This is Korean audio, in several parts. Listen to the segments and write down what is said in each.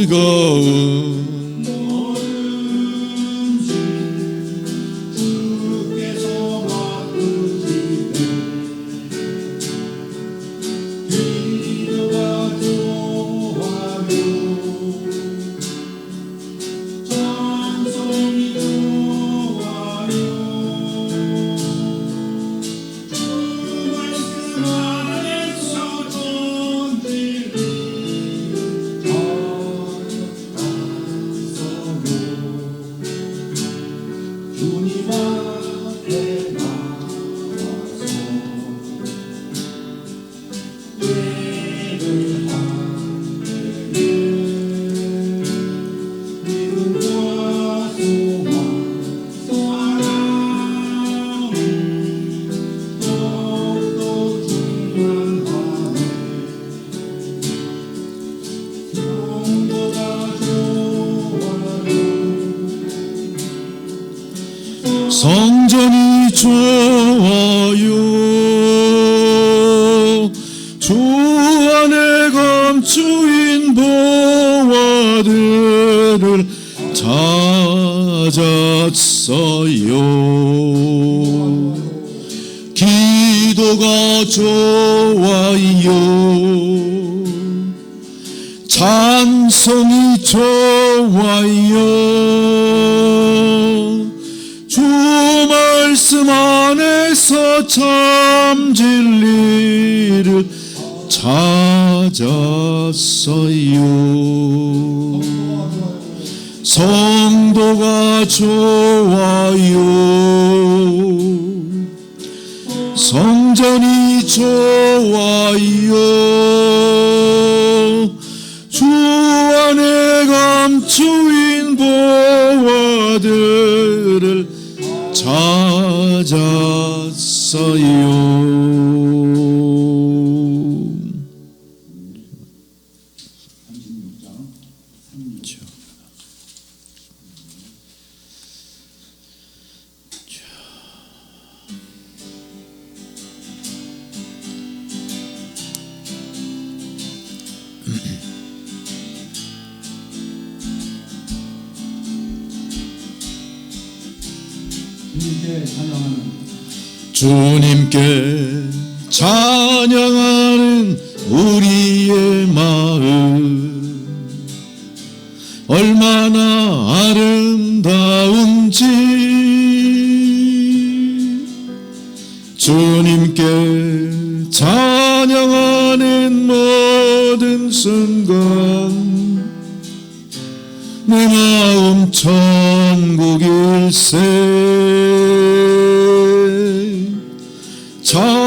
뜨거운 성전이 좋아요. 주 안에 감추인 보화들을 찾았어요. 기도가 좋아요. 찬송이 좋아요. 주 말씀 안에서 참 진리를 찾았어요. 성도가 좋아요. 성전이 좋아요. 주 안에 감추인 보화들을 찾았어요. 주님께 찬양하는 우리의 마음 얼마나 아름다운지 주님께 찬양하는 모든 순간 내 마음 천국일세. 찬양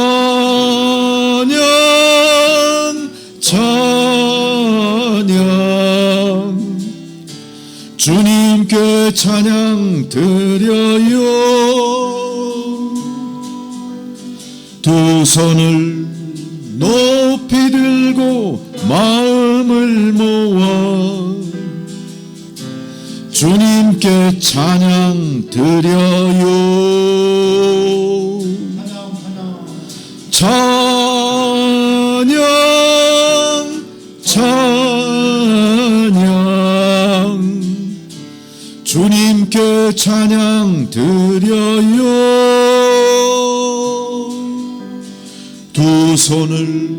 찬양 주님께 찬양 드려요. 두 손을 높이 들고 마음을 모아 주님께 찬양 드려요. 찬양 찬양 주님께 찬양 드려요. 두 손을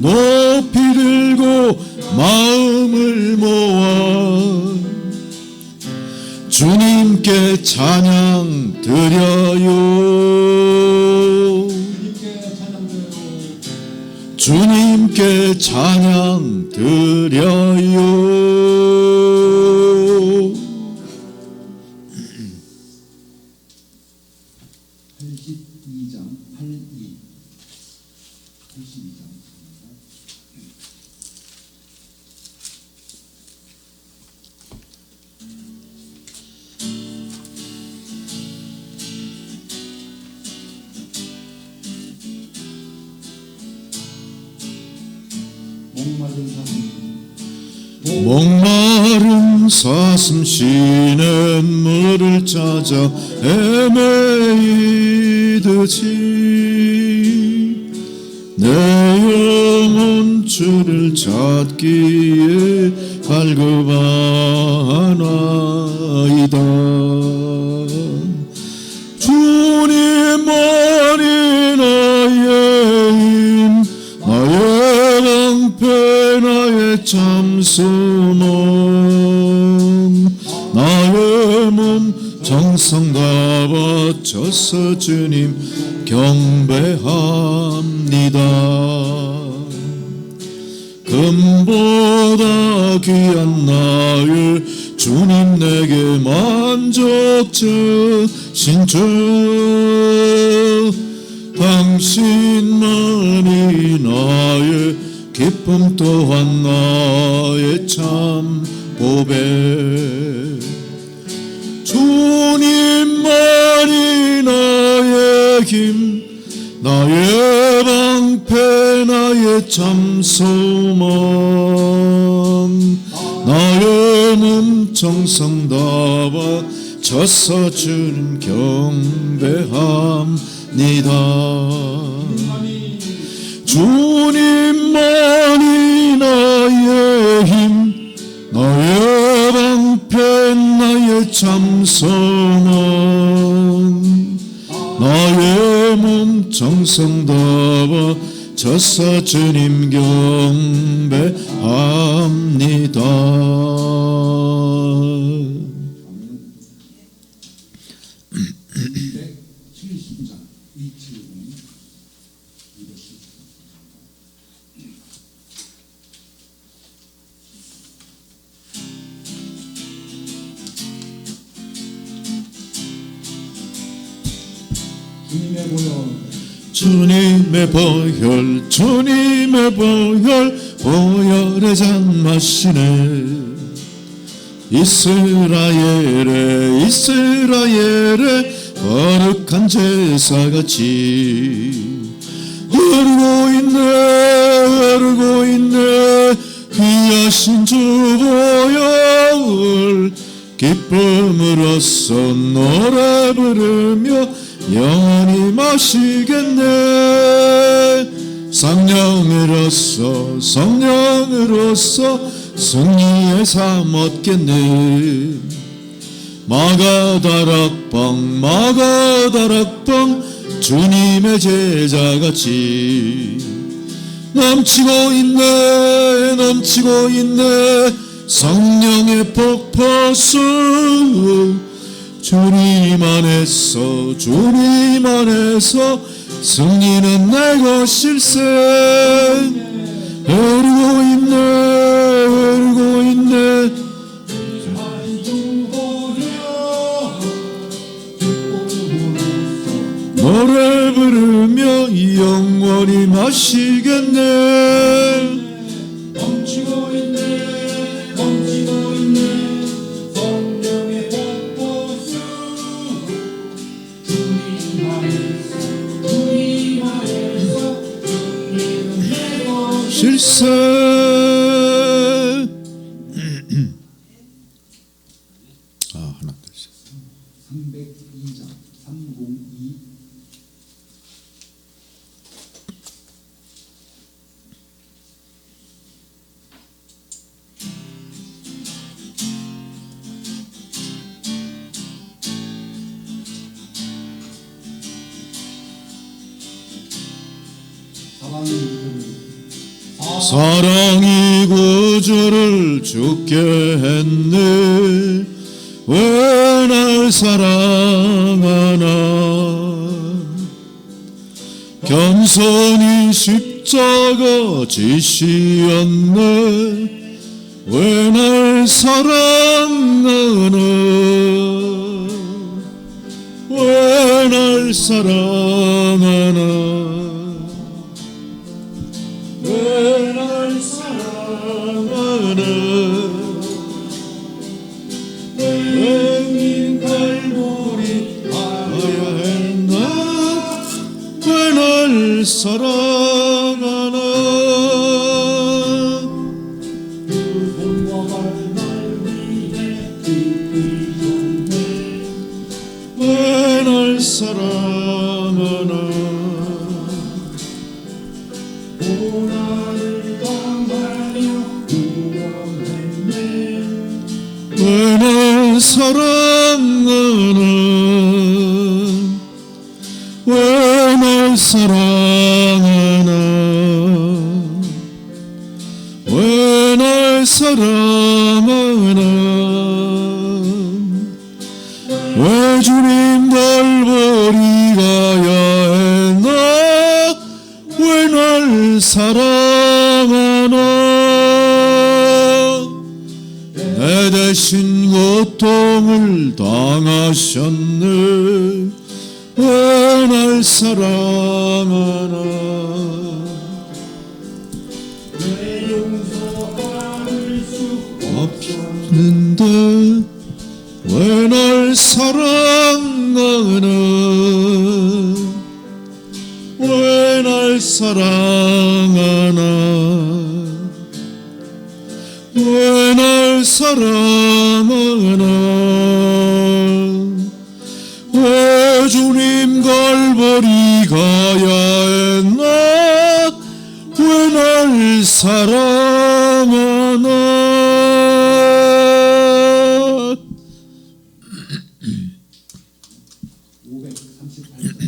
높이 들고 마음을 모아 주님께 찬양 드려요. 주님께 찬양 드려요. 82장 82 82장 목마른 사슴 쉬는 물을 찾아 헤매이듯이 내 영혼 주를 찾기에 갈급하나이다. 주님만이 나의 힘, 나의 방패, 나의 참소망, 나의 몸 정성 다 바쳐서 주님 경배합니다. 금보다 귀한 나의 주님, 내게 만족 주신 주, 당신만이 나의 기쁨 또한 나의 참 보배. 주님만이 나의 힘, 나의 방패, 나의 참 소망, 나의 몸 정성 다 바쳐서 주님 경배합니다. 주님만이 나의 힘, 나의 방패, 나의 참소망, 나의 몸 정성 다 바쳐서 주님 경배합니다. 270장 270 주님의 보혈, 주님의 보혈, 보혈의 잔 마시네. 이스라엘의 거룩한 제사같이 흐르고 있네 귀하신 주 보혈. 기쁨으로써 노래 부르며 영원히 마시겠네. 성령으로써 승리의 삶 얻겠네. 마가다락방 주님의 제자같이 넘치고 있네 성령의 폭포수. 주님 안에서 승리는 내 것일세. 흐르고 있네 노래 부르며 영원히 마시겠네. 넘치고 있네 성령의 폭포수. 주님 안에서 승리는 내 실세. 하나 둘 셋. 302장 302 사랑이 구주를 죽게 했네. 왜 날 사랑하나. 겸손히 십자가 지시었네. 왜 날 사랑하나. 왜 날 사랑하나. 왜 날 사랑하나. 왜 긴 갈고리 가야 했나. 왜 날 사랑하나. 그 손과 발 날 위해 이끄셨네. 왜 날 사랑하나. 사랑하나 왜 날 사랑하나 왜 날 사랑하나 왜 주님 날 버리 가야 했나 왜 날 사랑하나 내 대신 고통을 당하셨네 왜 날 사랑하나 왜 용서할 수 없는데 왜 날 사랑하나 왜 날 사랑하나 왜 날 사랑하나 왜 주님 걸 버리 가야 했나 왜 날 사랑하나 538장 538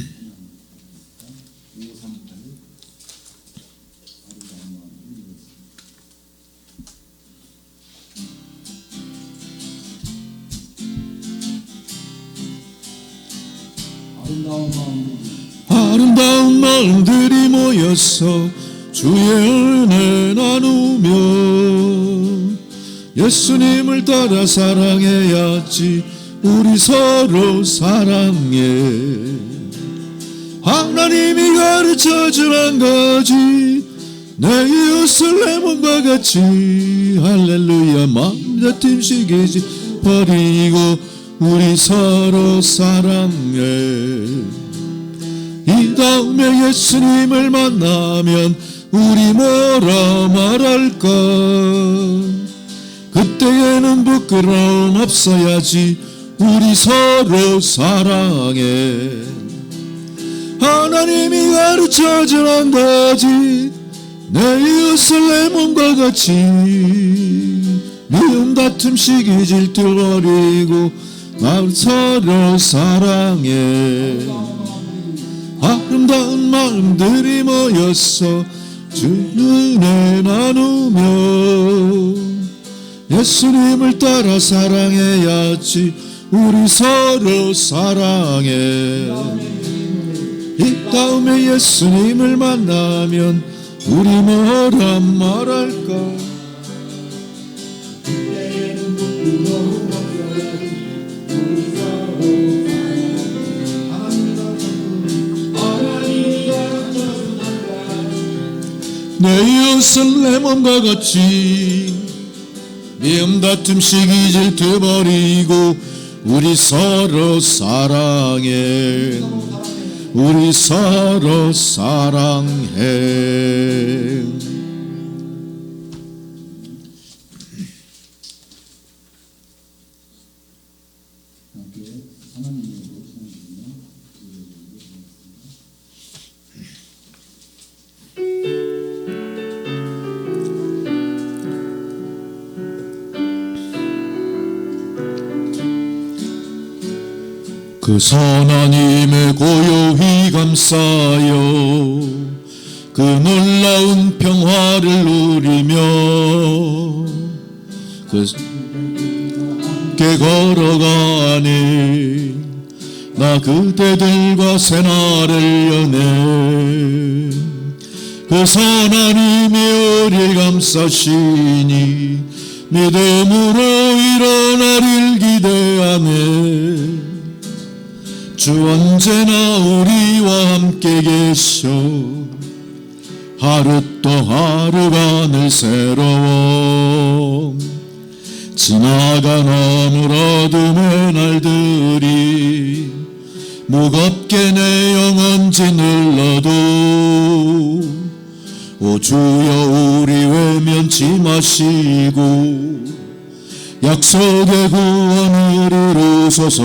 아름다운 마음 아름다운 마음들이 모여서 주의 은혜 나누며 예수님을 따라 사랑해야지 우리 서로 사랑해 하나님이 가르쳐준 한 가지 내 이웃을 내 몸과 같이 할렐루야 마음다툼식이지 버리고 우리 서로 사랑해 이 다음에 예수님을 만나면 우리 뭐라 말할까 그때에는 부끄러움 없어야지 우리 서로 사랑해 하나님이 가르쳐준 한 가지 내 이웃을 내 몸과 같이 미움 다툼 시기 질투 버리고 날 서로 사랑해 아름다운 마음들이 모여서 주 은혜 나누며 예수님을 따라 사랑해야지 우리 서로 사랑해 이 다음에 예수님을 만나면 우리 뭐라 말할까 그때에는 부끄러움 없어야지 우리 서로 하나님이 가르쳐준 한 가지 내 이웃은 내 몸과 같이 미움 다툼 시기 질투 버리고 우리 서로 사랑해 우리 서로 사랑해 함께 하나님 이름으로 찬양드리며 기도드리겠습니다. 그 선하님의 고요히 감싸요 그 놀라운 평화를 누리며 그 함께 걸어가니 나 그대들과 새날을 여네 그 선하님이 우리를 감싸시니 믿음으로 일어나리를 기대하네 주 언제나 우리와 함께 계셔 하루 또 하루가 늘 새로워 지나간 어물 어둠의 날들이 무겁게 내 영혼 짓눌러도 오 주여 우리 외면치 마시고 약속의 구원을 이루소서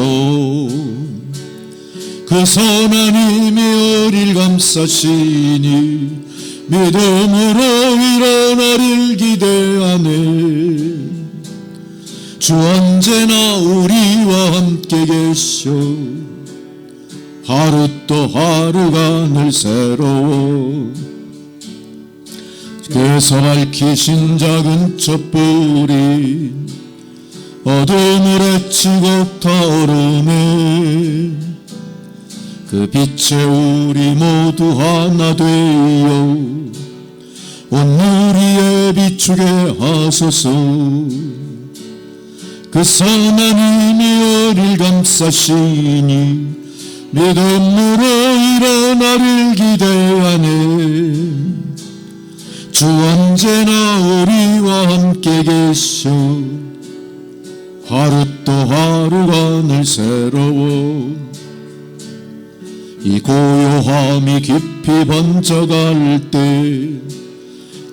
그 선하님이 우리를 감싸시니 믿음으로 일어나리를 기대하네 주 언제나 우리와 함께 계셔 하루 또 하루가 늘 새로워 그래서 밝히신 작은 촛불이 어둠을 헤치고 타오르네 그 빛에 우리 모두 하나 되어 온누리에 비추게 하소서 그 선한 힘이 우리를 감싸시니 믿음으로 일어나를 기대하네 주 언제나 우리와 함께 계셔 하루 또 하루가 늘 새로워 이 고요함이 깊이 번져갈 때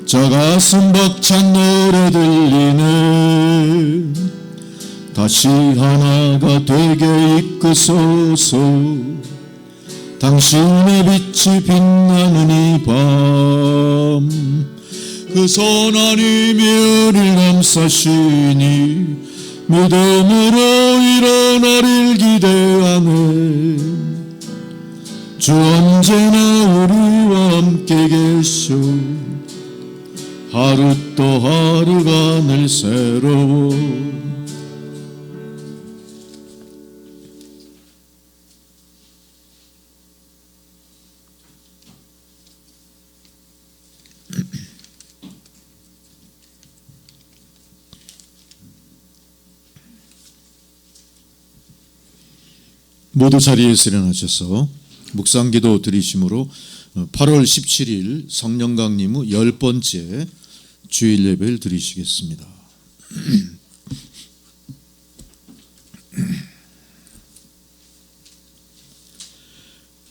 저 가슴 벅찬 노래 들리네 다시 하나가 되게 이끄소서 당신의 빛이 빛나는 이 밤 그 선한 힘이 우리를 감싸시니 믿음으로 일어나를 기대하네 주 언제나 우리와 함께 계셔 하루 또 하루가 늘 새로워 모두 자리에서 일어나셔서 묵상기도 드리심으로 8월 17일 성령 강림 후 10번째 주일 예배를 드리시겠습니다.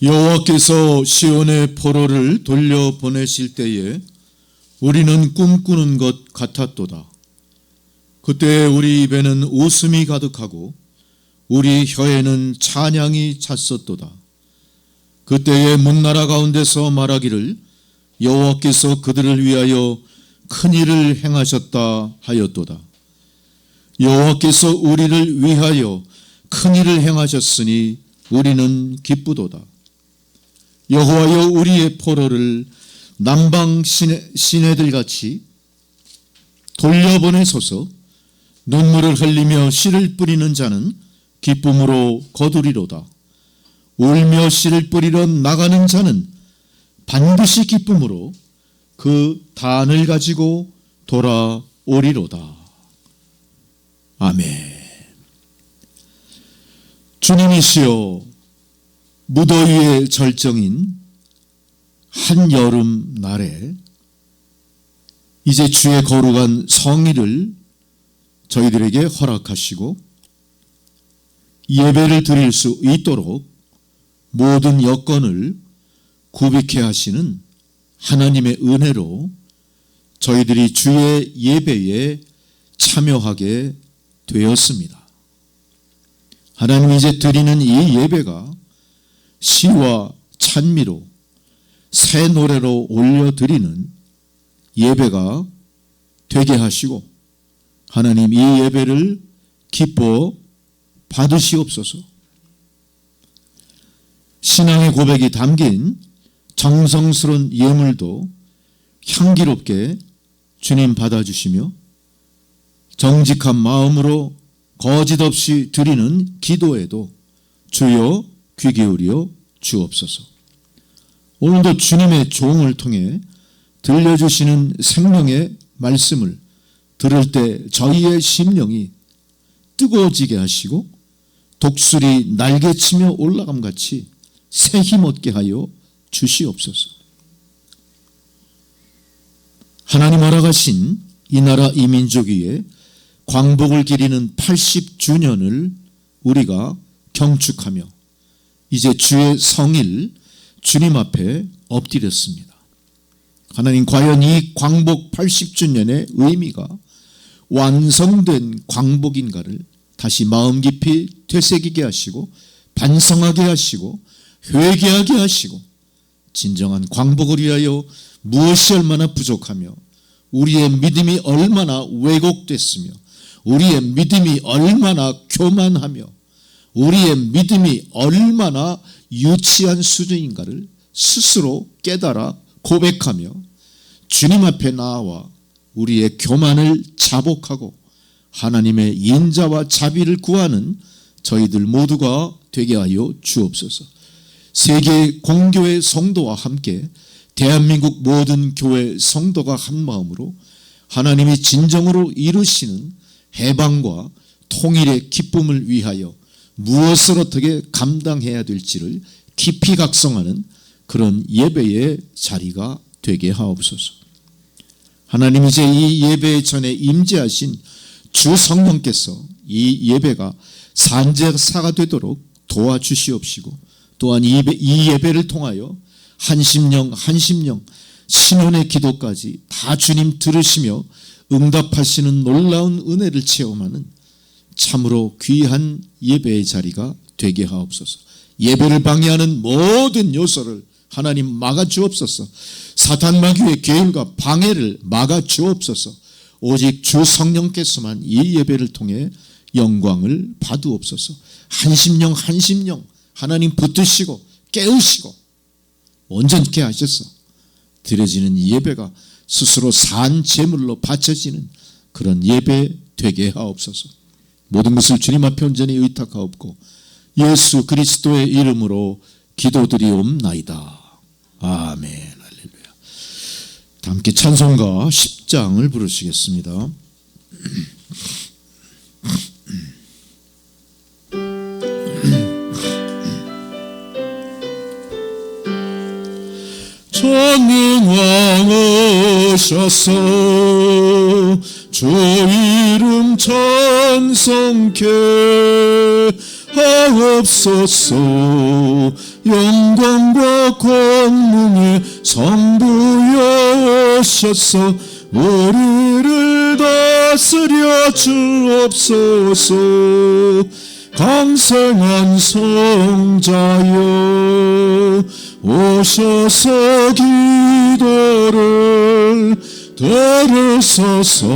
여호와께서 시온의 포로를 돌려보내실 때에 우리는 꿈꾸는 것 같았도다. 그때 우리 입에는 웃음이 가득하고 우리 혀에는 찬양이 찼었도다. 그때에 문나라 가운데서 말하기를 여호와께서 그들을 위하여 큰 일을 행하셨다 하였도다. 여호와께서 우리를 위하여 큰 일을 행하셨으니 우리는 기쁘도다. 여호와여 우리의 포로를 남방 시내들같이 돌려보내소서. 눈물을 흘리며 씨를 뿌리는 자는 기쁨으로 거두리로다. 울며 씨를 뿌리러 나가는 자는 반드시 기쁨으로 그 단을 가지고 돌아오리로다. 아멘. 주님이시여, 무더위의 절정인 한여름 날에 이제 주의 거룩한 성일을 저희들에게 허락하시고 예배를 드릴 수 있도록 모든 여건을 구비케 하시는 하나님의 은혜로 저희들이 주의 예배에 참여하게 되었습니다. 하나님, 이제 드리는 이 예배가 시와 찬미로 새 노래로 올려드리는 예배가 되게 하시고 하나님, 이 예배를 기뻐 받으시옵소서. 신앙의 고백이 담긴 정성스러운 예물도 향기롭게 주님 받아주시며 정직한 마음으로 거짓 없이 드리는 기도에도 주여 귀 기울여 주옵소서. 오늘도 주님의 종을 통해 들려주시는 생명의 말씀을 들을 때 저희의 심령이 뜨거워지게 하시고 독수리 날개치며 올라감같이 새 힘 얻게 하여 주시옵소서. 하나님 허락하신 이 나라 이 민족 위에 광복을 기리는 80주년을 우리가 경축하며 이제 주의 성일 주님 앞에 엎드렸습니다. 하나님, 과연 이 광복 80주년의 의미가 완성된 광복인가를 다시 마음 깊이 되새기게 하시고 반성하게 하시고 회개하게 하시고 진정한 광복을 위하여 무엇이 얼마나 부족하며 우리의 믿음이 얼마나 왜곡됐으며 우리의 믿음이 얼마나 교만하며 우리의 믿음이 얼마나 유치한 수준인가를 스스로 깨달아 고백하며 주님 앞에 나와 우리의 교만을 자복하고 하나님의 인자와 자비를 구하는 저희들 모두가 되게 하여 주옵소서. 세계 공교회 성도와 함께 대한민국 모든 교회 성도가 한 마음으로 하나님이 진정으로 이루시는 해방과 통일의 기쁨을 위하여 무엇을 어떻게 감당해야 될지를 깊이 각성하는 그런 예배의 자리가 되게 하옵소서. 하나님, 이제 이 예배 전에 임재하신 주 성령께서 이 예배가 산제사가 되도록 도와주시옵시고, 또한 이 예배를 통하여 한심령 신혼의 기도까지 다 주님 들으시며 응답하시는 놀라운 은혜를 체험하는 참으로 귀한 예배의 자리가 되게 하옵소서. 예배를 방해하는 모든 요소를 하나님 막아주옵소서. 사탄 마귀의 계율과 방해를 막아주옵소서. 오직 주 성령께서만 이 예배를 통해 영광을 받으옵소서. 한심령 하나님 붙드시고 깨우시고 온전케 하셔서 드려지는 이 예배가 스스로 산 제물로 바쳐지는 그런 예배 되게 하옵소서. 모든 것을 주님 앞에 온전히 의탁하옵고 예수 그리스도의 이름으로 기도드리옵나이다. 아멘. 할렐루야. 다 함께 찬송가 10장을 부르시겠습니다. 전능왕 오셔서 주 이름 찬송케 하옵소서. 영광과 권능의 성부여 오셔서 우리를 다스려 주옵소서. 강성한 성자여 오셔서 기도를 들으소서.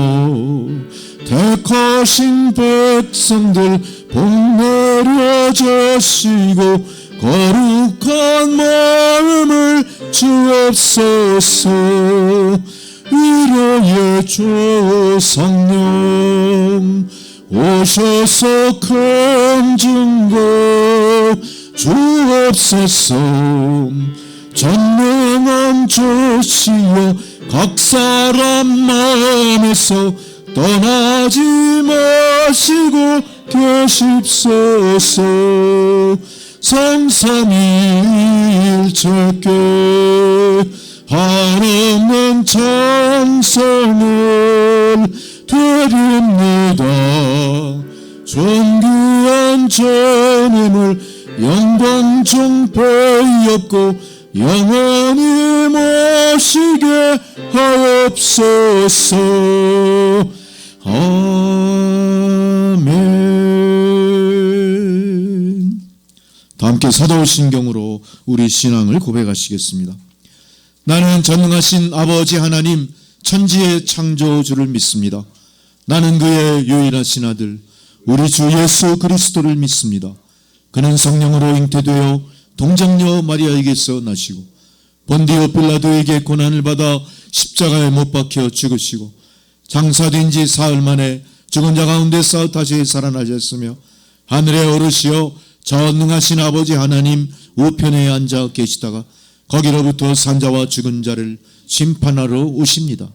택하신 백성들 복 내려 주시고 거룩한 마음을 주옵소서. 위로의 주 성령 오셔서 큰 증거 주옵소서. 전능한 주시여 각 사람 마음에서 떠나지 마시고 계십소서. 성삼위일체께 한없는 찬송을 드립니다. 존귀한 주님을 영광 중 배였고 영원히 모시게 하옵소서. 아멘. 다 함께 사도신경으로 우리 신앙을 고백하시겠습니다. 나는 전능하신 아버지 하나님 천지의 창조주를 믿습니다. 나는 그의 유일하신 아들 우리 주 예수 그리스도를 믿습니다. 그는 성령으로 잉태되어 동정녀 마리아에게서 나시고 본디오 빌라도에게 고난을 받아 십자가에 못 박혀 죽으시고 장사된 지 사흘 만에 죽은 자 가운데서 다시 살아나셨으며 하늘에 오르시어 전능하신 아버지 하나님 우편에 앉아 계시다가 거기로부터 산자와 죽은 자를 심판하러 오십니다.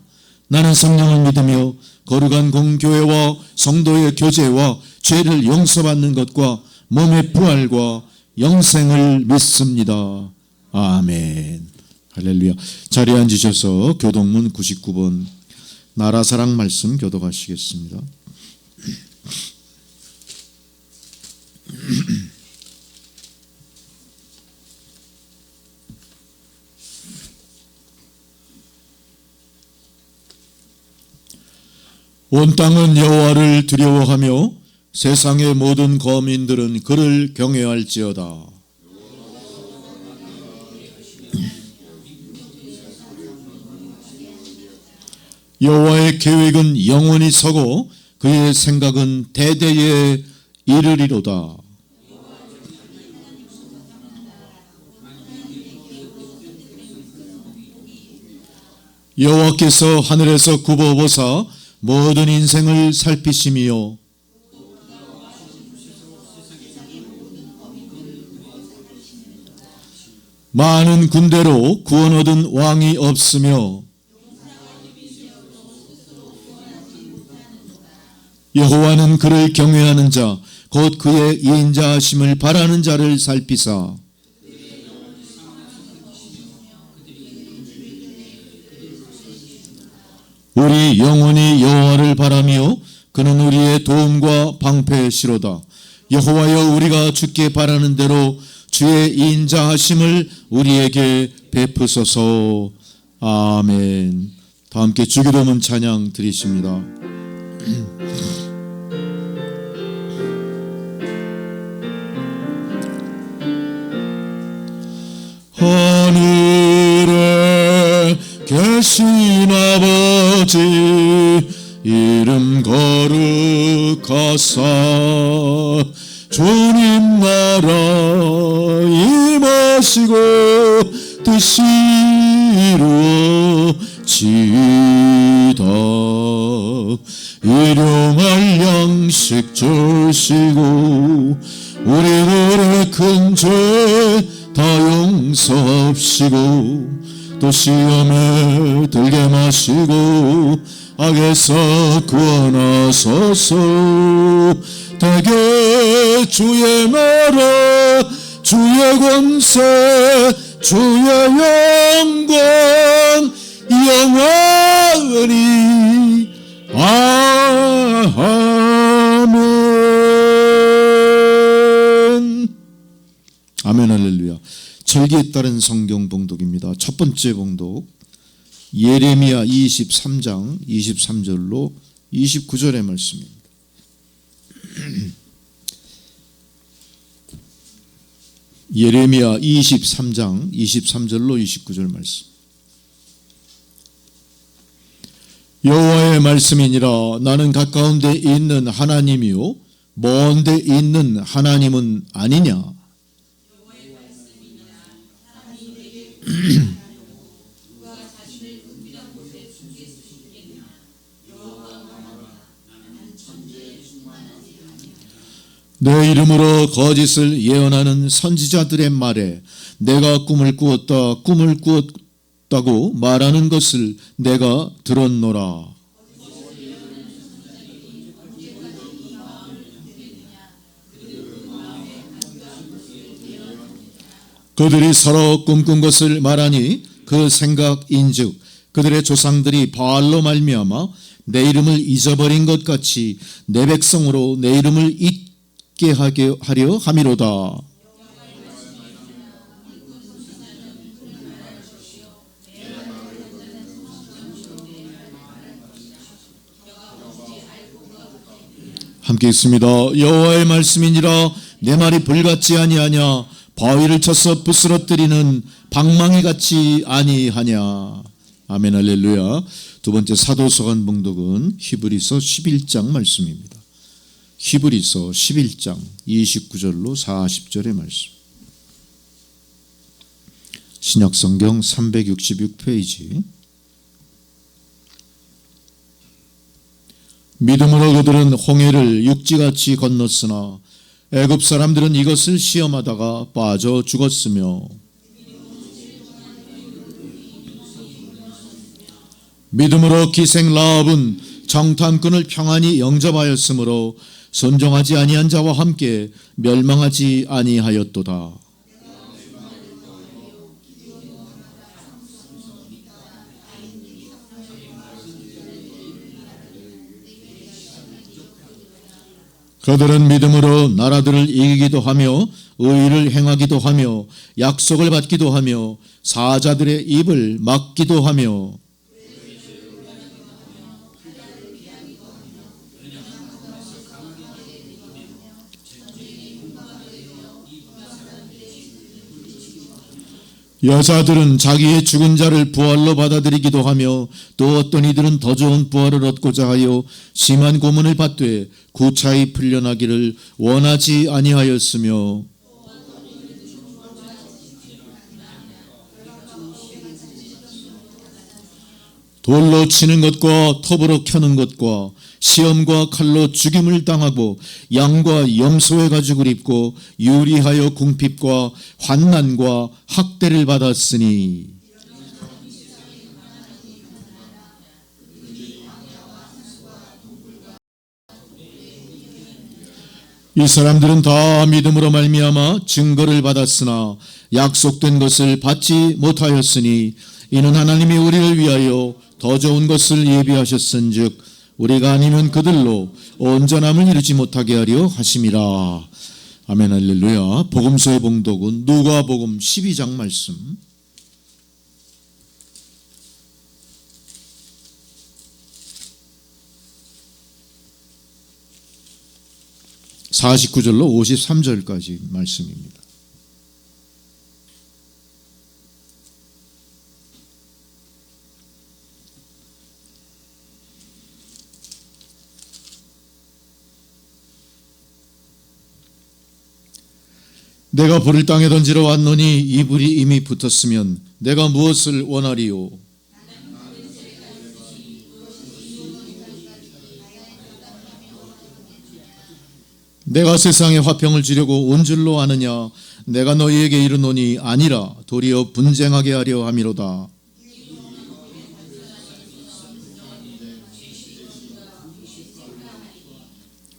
나는 성령을 믿으며 거룩한 공교회와 성도의 교제와 죄를 용서받는 것과 몸의 부활과 영생을 믿습니다. 아멘. 할렐루야. 자리에 앉으셔서 교동문 99번 나라사랑 말씀 교독하시겠습니다. 온 땅은 여호와를 두려워하며 세상의 모든 거민들은 그를 경외할지어다. 여호와의 계획은 영원히 서고 그의 생각은 대대에 이르리로다. 여호와께서 하늘에서 굽어보사 모든 인생을 살피심이요 많은 군대로 구원 얻은 왕이 없으며 여호와는 그를 경외하는 자 곧 그의 인자하심을 바라는 자를 살피사 우리 영혼이 여호와를 바라며 그는 우리의 도움과 방패시로다. 여호와여 우리가 주께 바라는 대로 주의 인자하심을 우리에게 베푸소서. 아멘. 다 함께 주기도문 찬양 드리십니다. 하늘에 계신 아버지 이름 거룩하사 주님 나라 임하시고 뜻이 이루어지이다. 일용할 양식 주시고 우리들의 큰 죄 다 용서하시고 또 시험에 들게 마시고 악에서 구원하소서. 대개 주의 나라 주의 권세 주의 영광 영원히 아멘. 아멘. 할렐루야. 절기에 따른 성경 봉독입니다. 첫 번째 봉독 예레미야 23장 23절로 29절의 말씀입니다. 예레미야 23장 23절로 29절 말씀. 여호와의 말씀이니라. 나는 가까운 데 있는 하나님이요 먼 데 있는 하나님은 아니냐. 내 이름으로 거짓을 예언하는 선지자들의 말에 내가 꿈을 꾸었다고 말하는 것을 내가 들었노라. 그들이 서로 꿈꾼 것을 말하니 그 생각인즉 그들의 조상들이 바알로 말미암아 내 이름을 잊어버린 것 같이 내 백성으로 내 이름을 잊게 하려 함이로다. 함께 있습니다. 여호와의 말씀이니라. 내 말이 불같지 아니하냐. 바위를 쳐서 부스러뜨리는 방망이 같이 아니하냐. 아멘. 할렐루야. 두 번째 사도서관 봉독은 히브리서 11장 말씀입니다. 히브리서 11장 29절로 40절의 말씀. 신약성경 366페이지. 믿음으로 그들은 홍해를 육지같이 건넜으나 애굽 사람들은 이것을 시험하다가 빠져 죽었으며 믿음으로 기생 라합은 정탐꾼을 평안히 영접하였으므로 순종하지 아니한 자와 함께 멸망하지 아니하였도다. 그들은 믿음으로 나라들을 이기기도 하며 의를 행하기도 하며 약속을 받기도 하며 사자들의 입을 막기도 하며 여자들은 자기의 죽은 자를 부활로 받아들이기도 하며 또 어떤 이들은 더 좋은 부활을 얻고자 하여 심한 고문을 받되 구차히 풀려나기를 원하지 아니하였으며 돌로 치는 것과 톱으로 켜는 것과 시험과 칼로 죽임을 당하고 양과 염소의 가죽을 입고 유리하여 궁핍과 환난과 학대를 받았으니 이 사람들은 다 믿음으로 말미암아 증거를 받았으나 약속된 것을 받지 못하였으니 이는 하나님이 우리를 위하여 더 좋은 것을 예비하셨은즉 우리가 아니면 그들로 온전함을 이루지 못하게 하려 하심이라. 아멘 할렐루야. 복음서의 봉독은 누가복음 12장 말씀 49절로 53절까지 말씀입니다. 내가 불을 땅에 던지러 왔노니 이 불이 이미 붙었으면 내가 무엇을 원하리요? 내가 세상에 화평을 주려고 온 줄로 아느냐? 내가 너희에게 이르노니 아니라 도리어 분쟁하게 하려 함이로다.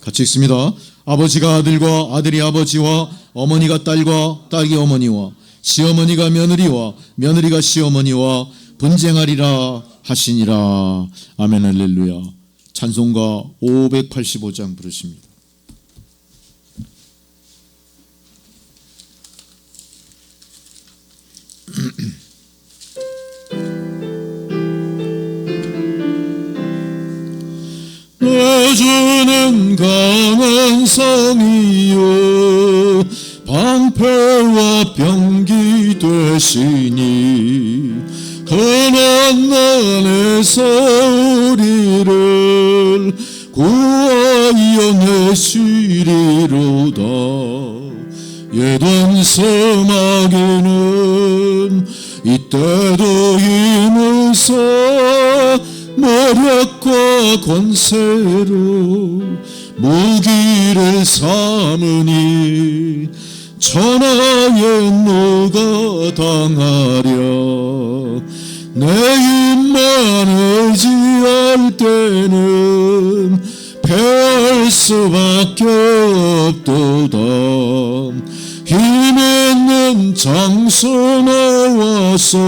같이 읽습니다. 아버지가 아들과 아들이 아버지와 어머니가 딸과 딸이 어머니와 시어머니가 며느리와 며느리가 시어머니와 분쟁하리라 하시니라. 아멘 할렐루야. 찬송가 585장 부르십니다. 내 주는 강한 성이요 방패와 병기 되시니 흔한 난에서 우리를 구하여 내시리로다. 예던 사마귀는 이때도 힘으서 모략과 권세로 무기를 삼으니 천하의 누가 당하랴. 내 힘만 의지할 때는 패할 수밖에 없도다. 힘 있는 장소 나와서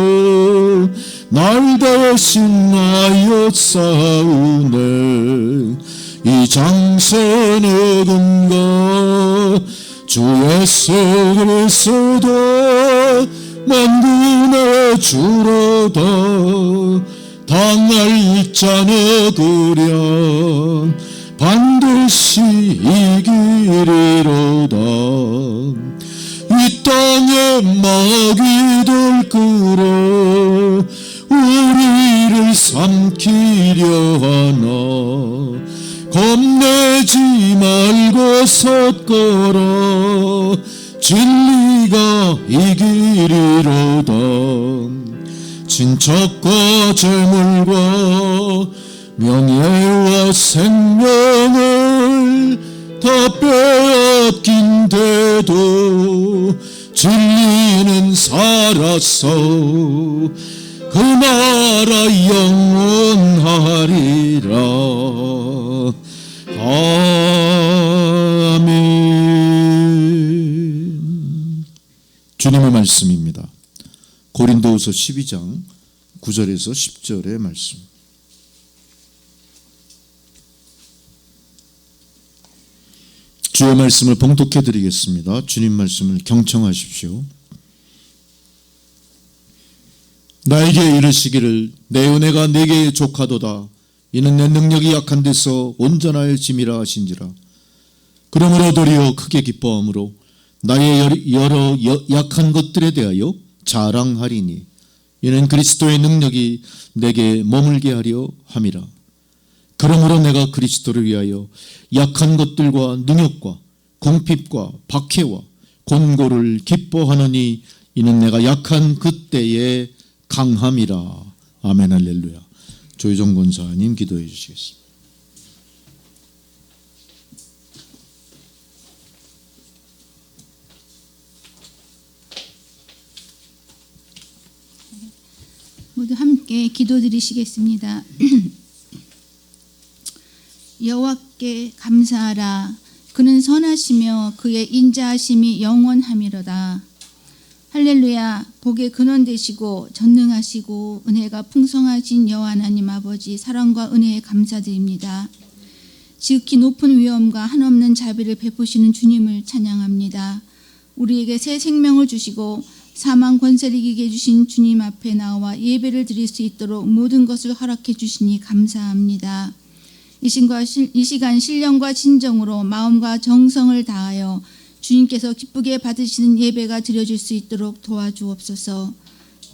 날 대신 나여 싸우네. 이 장소 누군가 주 예수 그리스도 만군의 주로다. 당할 자 누구랴 반드시 이기리로다. 이 땅에 마귀들 끌어 우리를 삼키려 하나. 겁내지 말고 섰거라. 진리가 이기리로다. 친척과 재물과 명예와 생명을 다 빼앗긴데도 진리는 살았어. 그 나라 영원하리라. 아멘. 주님의 말씀입니다. 고린도후서 12장 9절에서 10절의 말씀. 주의 말씀을 봉독해 드리겠습니다. 주님 말씀을 경청하십시오. 나에게 이르시기를 내 은혜가 내게 족하도다. 이는 내 능력이 약한 데서 온전하여 짐이라 하신지라. 그러므로 도리어 크게 기뻐함으로 나의 여러 약한 것들에 대하여 자랑하리니 이는 그리스도의 능력이 내게 머물게 하려 함이라. 그러므로 내가 그리스도를 위하여 약한 것들과 능욕과 궁핍과 박해와 곤고를 기뻐하노니 이는 내가 약한 그때의 강함이라. 아멘 할렐루야. 조희정 권사님 기도해 주시겠습니다. 모두 함께 기도드리시겠습니다. 여호와께 감사하라. 그는 선하시며 그의 인자하심이 영원함이로다. 할렐루야. 복의 근원 되시고 전능하시고 은혜가 풍성하신 여호와 하나님 아버지, 사랑과 은혜에 감사드립니다. 지극히 높은 위엄과 한없는 자비를 베푸시는 주님을 찬양합니다. 우리에게 새 생명을 주시고 사망 권세를 이기게 해주신 주님 앞에 나와 예배를 드릴 수 있도록 모든 것을 허락해 주시니 감사합니다. 이 시간 신령과 진정으로 마음과 정성을 다하여 주님께서 기쁘게 받으시는 예배가 드려질 수 있도록 도와주옵소서.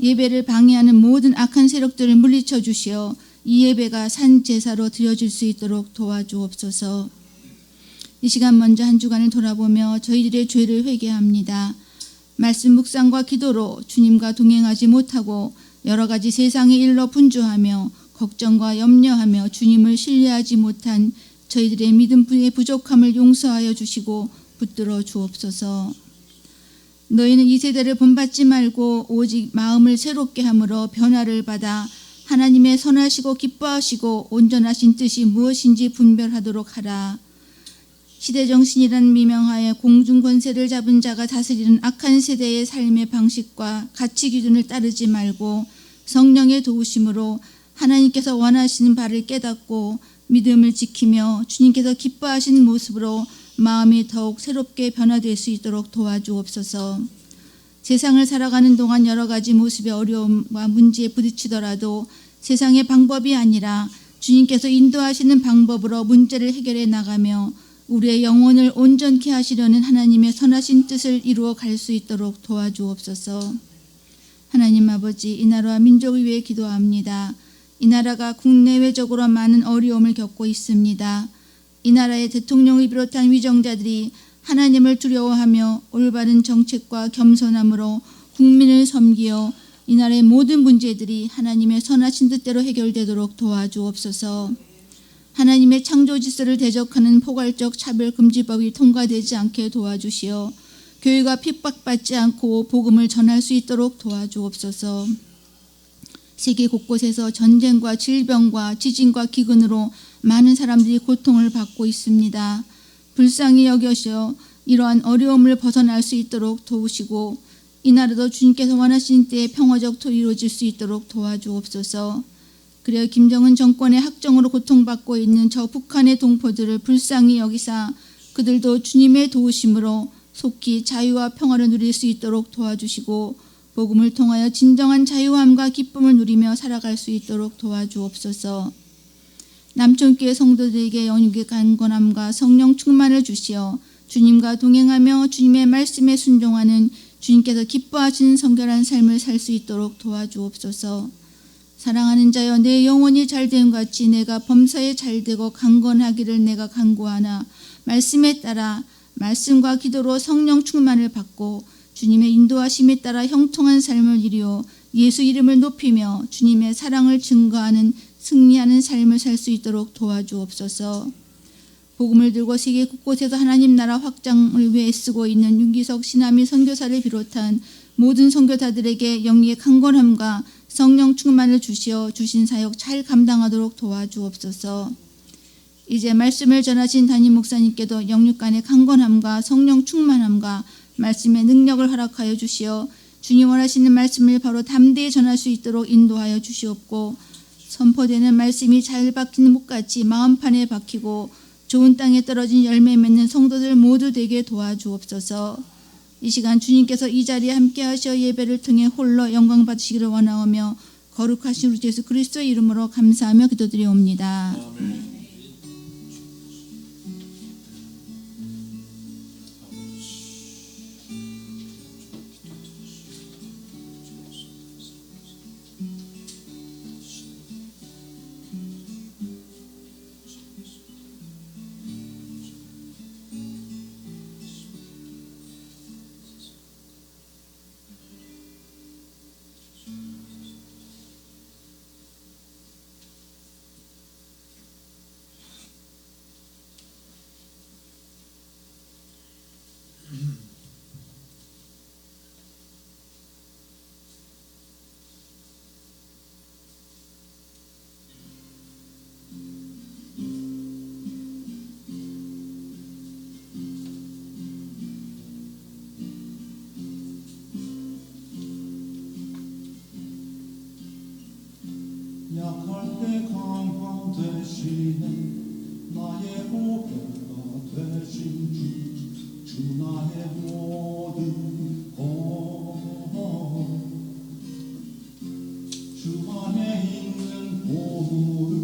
예배를 방해하는 모든 악한 세력들을 물리쳐 주시어 이 예배가 산 제사로 드려질 수 있도록 도와주옵소서. 이 시간 먼저 한 주간을 돌아보며 저희들의 죄를 회개합니다. 말씀 묵상과 기도로 주님과 동행하지 못하고 여러 가지 세상의 일로 분주하며 걱정과 염려하며 주님을 신뢰하지 못한 저희들의 믿음의 부족함을 용서하여 주시고 붙들어 주옵소서. 너희는 이 세대를 본받지 말고 오직 마음을 새롭게 함으로 변화를 받아 하나님의 선하시고 기뻐하시고 온전하신 뜻이 무엇인지 분별하도록 하라. 시대정신이란 미명하에 공중권세를 잡은 자가 다스리는 악한 세대의 삶의 방식과 가치 기준을 따르지 말고 성령의 도우심으로 하나님께서 원하시는 바를 깨닫고 믿음을 지키며 주님께서 기뻐하시는 모습으로 마음이 더욱 새롭게 변화될 수 있도록 도와주옵소서. 세상을 살아가는 동안 여러 가지 모습의 어려움과 문제에 부딪히더라도 세상의 방법이 아니라 주님께서 인도하시는 방법으로 문제를 해결해 나가며 우리의 영혼을 온전케 하시려는 하나님의 선하신 뜻을 이루어 갈 수 있도록 도와주옵소서. 하나님 아버지, 이 나라와 민족을 위해 기도합니다. 이 나라가 국내외적으로 많은 어려움을 겪고 있습니다. 이 나라의 대통령을 비롯한 위정자들이 하나님을 두려워하며 올바른 정책과 겸손함으로 국민을 섬기어 이 나라의 모든 문제들이 하나님의 선하신 뜻대로 해결되도록 도와주옵소서. 하나님의 창조 질서를 대적하는 포괄적 차별금지법이 통과되지 않게 도와주시어 교회가 핍박받지 않고 복음을 전할 수 있도록 도와주옵소서. 세계 곳곳에서 전쟁과 질병과 지진과 기근으로 많은 사람들이 고통을 받고 있습니다. 불쌍히 여겨서 이러한 어려움을 벗어날 수 있도록 도우시고 이 나라도 주님께서 원하신 때에 평화적 이루어질 수 있도록 도와주옵소서. 그래야 김정은 정권의 학정으로 고통받고 있는 저 북한의 동포들을 불쌍히 여기사 그들도 주님의 도우심으로 속히 자유와 평화를 누릴 수 있도록 도와주시고 복음을 통하여 진정한 자유함과 기쁨을 누리며 살아갈 수 있도록 도와주옵소서. 남촌교회 성도들에게 영육의 강건함과 성령 충만을 주시어 주님과 동행하며 주님의 말씀에 순종하는 주님께서 기뻐하시는 성결한 삶을 살 수 있도록 도와주옵소서. 사랑하는 자여, 내 영혼이 잘됨 같이 내가 범사에 잘되고 강건하기를 내가 간구하나 말씀에 따라 말씀과 기도로 성령 충만을 받고 주님의 인도하심에 따라 형통한 삶을 이루어 예수 이름을 높이며 주님의 사랑을 증거하는 승리하는 삶을 살 수 있도록 도와주옵소서. 복음을 들고 세계 곳곳에서 하나님 나라 확장을 위해 쓰고 있는 윤기석 신하미 선교사를 비롯한 모든 선교사들에게 영리의 강건함과 성령 충만을 주시어 주신 사역 잘 감당하도록 도와주옵소서. 이제 말씀을 전하신 담임 목사님께도 영육간의 강건함과 성령 충만함과 말씀의 능력을 허락하여 주시어 주님 원하시는 말씀을 바로 담대히 전할 수 있도록 인도하여 주시옵고 선포되는 말씀이 잘 박히는 목같이 마음판에 박히고 좋은 땅에 떨어진 열매 맺는 성도들 모두 되게 도와주옵소서. 이 시간 주님께서 이 자리에 함께 하셔 예배를 통해 홀로 영광 받으시기를 원하오며 거룩하신 우리 예수 그리스도의 이름으로 감사하며 기도드리옵니다. 아멘. 나의 강화 되시네 나의 보배가 되신 주 나의 모든 것 주 안에 있는 보물을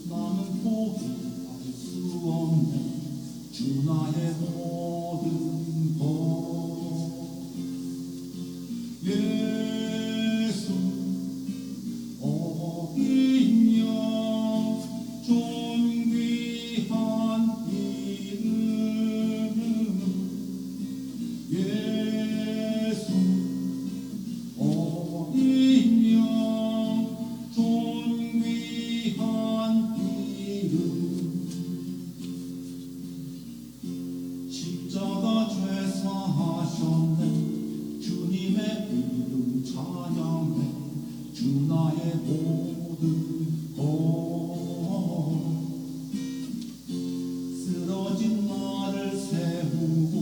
나는 포기할 수 없네 주 나의 모든 것 예수 어린 양 존귀한 이름 예수 어린 양 존귀한 이름 십자가 죄 사하셨네 주님의 이름 찬양해 주 나의 모든 것 쓰러진 나를 세우고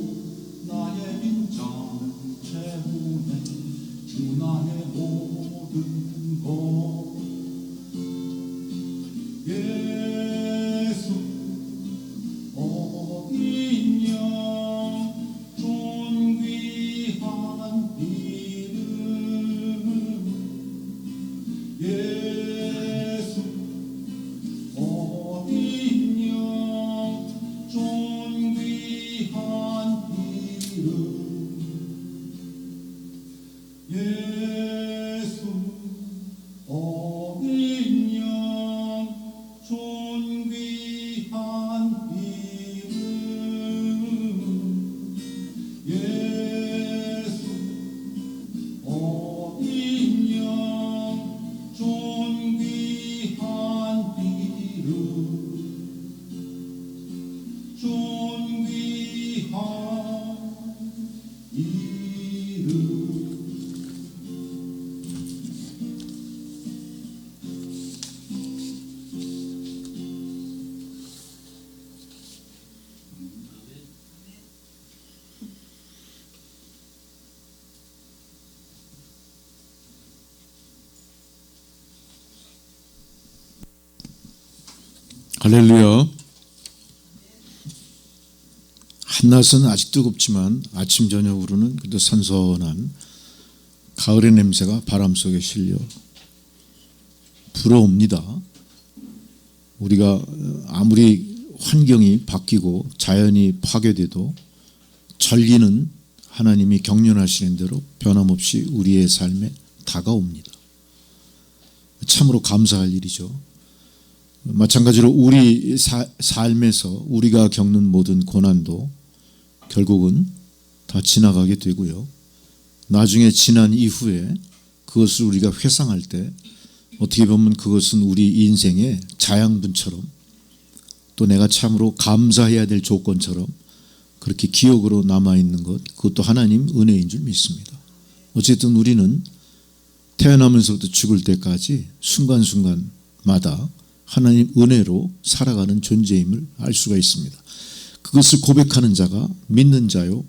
나의 빈장을 채우네 주 나의 모든 것 예수 어린 양 존귀한 이름 예수 어린 양 존귀한 이름 예수 어린 양 존귀한 이름 예수 어린 양 존귀한 이름 존귀한 이름 할렐루야. 한낮은 아직 뜨겁지만 아침 저녁으로는 그래도 선선한 가을의 냄새가 바람 속에 실려 불어옵니다. 우리가 아무리 환경이 바뀌고 자연이 파괴돼도 전리는 하나님이 경륜하시는 대로 변함없이 우리의 삶에 다가옵니다. 참으로 감사할 일이죠. 마찬가지로 우리 삶에서 우리가 겪는 모든 고난도 결국은 다 지나가게 되고요. 나중에 지난 이후에 그것을 우리가 회상할 때 어떻게 보면 그것은 우리 인생의 자양분처럼 또 내가 참으로 감사해야 될 조건처럼 그렇게 기억으로 남아있는 것, 그것도 하나님 은혜인 줄 믿습니다. 어쨌든 우리는 태어나면서부터 죽을 때까지 순간순간마다 하나님 은혜로 살아가는 존재임을 알 수가 있습니다. 그것을 고백하는 자가 믿는 자요,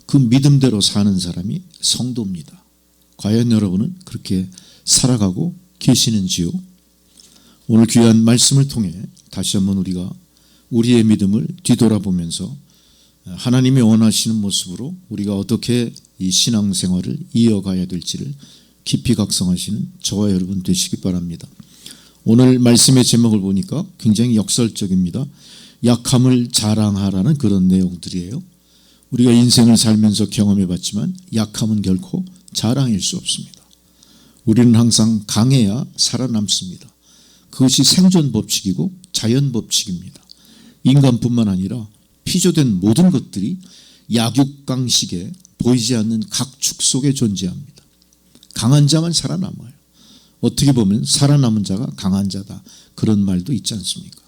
그 믿음대로 사는 사람이 성도입니다. 과연 여러분은 그렇게 살아가고 계시는지요? 오늘 귀한 말씀을 통해 다시 한번 우리가 우리의 믿음을 뒤돌아보면서 하나님이 원하시는 모습으로 우리가 어떻게 이 신앙생활을 이어가야 될지를 깊이 각성하시는 저와 여러분 되시기 바랍니다. 오늘 말씀의 제목을 보니까 굉장히 역설적입니다. 약함을 자랑하라는 그런 내용들이에요. 우리가 인생을 살면서 경험해봤지만 약함은 결코 자랑일 수 없습니다. 우리는 항상 강해야 살아남습니다. 그것이 생존 법칙이고 자연 법칙입니다. 인간뿐만 아니라 피조된 모든 것들이 약육강식에 보이지 않는 각축 속에 존재합니다. 강한 자만 살아남아요. 어떻게 보면 살아남은 자가 강한 자다, 그런 말도 있지 않습니까?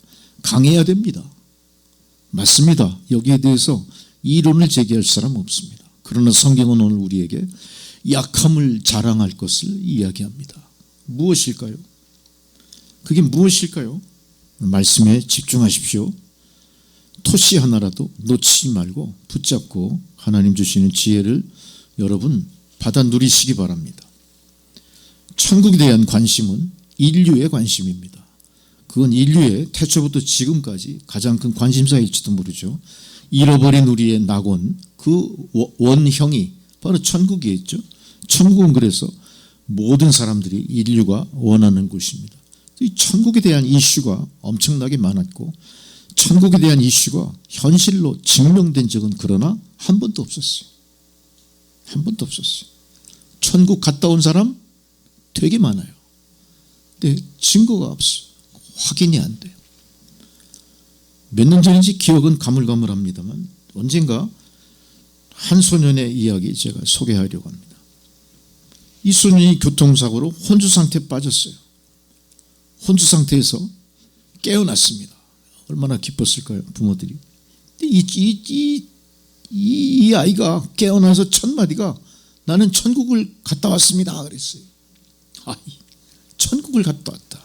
강해야 됩니다. 맞습니다. 여기에 대해서 이론을 제기할 사람 없습니다. 그러나 성경은 오늘 우리에게 약함을 자랑할 것을 이야기합니다. 무엇일까요? 그게 무엇일까요? 말씀에 집중하십시오. 토시 하나라도 놓치지 말고 붙잡고 하나님 주시는 지혜를 여러분 받아 누리시기 바랍니다. 천국에 대한 관심은 인류의 관심입니다. 그건 인류의 태초부터 지금까지 가장 큰 관심사일지도 모르죠. 잃어버린 우리의 낙원, 그 원형이 바로 천국이었죠. 천국은 그래서 모든 사람들이 인류가 원하는 곳입니다. 이 천국에 대한 이슈가 엄청나게 많았고 천국에 대한 이슈가 현실로 증명된 적은 그러나 한 번도 없었어요. 한 번도 없었어요. 천국 갔다 온 사람 되게 많아요. 근데 증거가 없어요. 확인이 안 돼요. 몇 년 전인지 기억은 가물가물합니다만 언젠가 한 소년의 이야기 제가 소개하려고 합니다. 이 소년이 교통사고로 혼주 상태에 빠졌어요. 혼주 상태에서 깨어났습니다. 얼마나 기뻤을까요, 부모들이. 이 아이가 깨어나서 첫 마디가 나는 천국을 갔다 왔습니다 그랬어요. 천국을 갔다 왔다.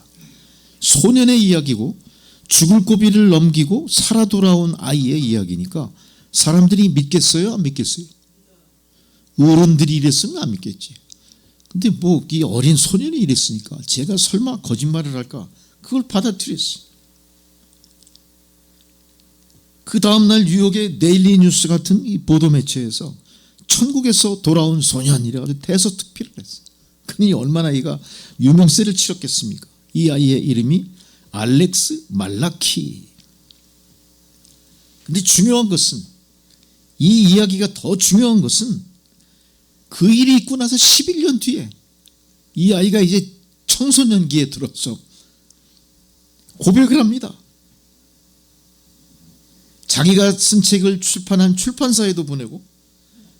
소년의 이야기고 죽을 고비를 넘기고 살아 돌아온 아이의 이야기니까 사람들이 믿겠어요? 안 믿겠어요? 어른들이 이랬으면 안 믿겠지. 근데 뭐 이 어린 소년이 이랬으니까 제가 설마 거짓말을 할까? 그걸 받아들였어요. 그 다음날 뉴욕의 데일리 뉴스 같은 이 보도 매체에서 천국에서 돌아온 소년이라 대서특필을 했어요. 그니 얼마나 이가 유명세를 치렀겠습니까? 이 아이의 이름이 알렉스 말라키. 근데 중요한 것은 이 이야기가 더 중요한 것은 그 일이 있고 나서 11년 뒤에 이 아이가 이제 청소년기에 들어서 고백을 합니다. 자기가 쓴 책을 출판한 출판사에도 보내고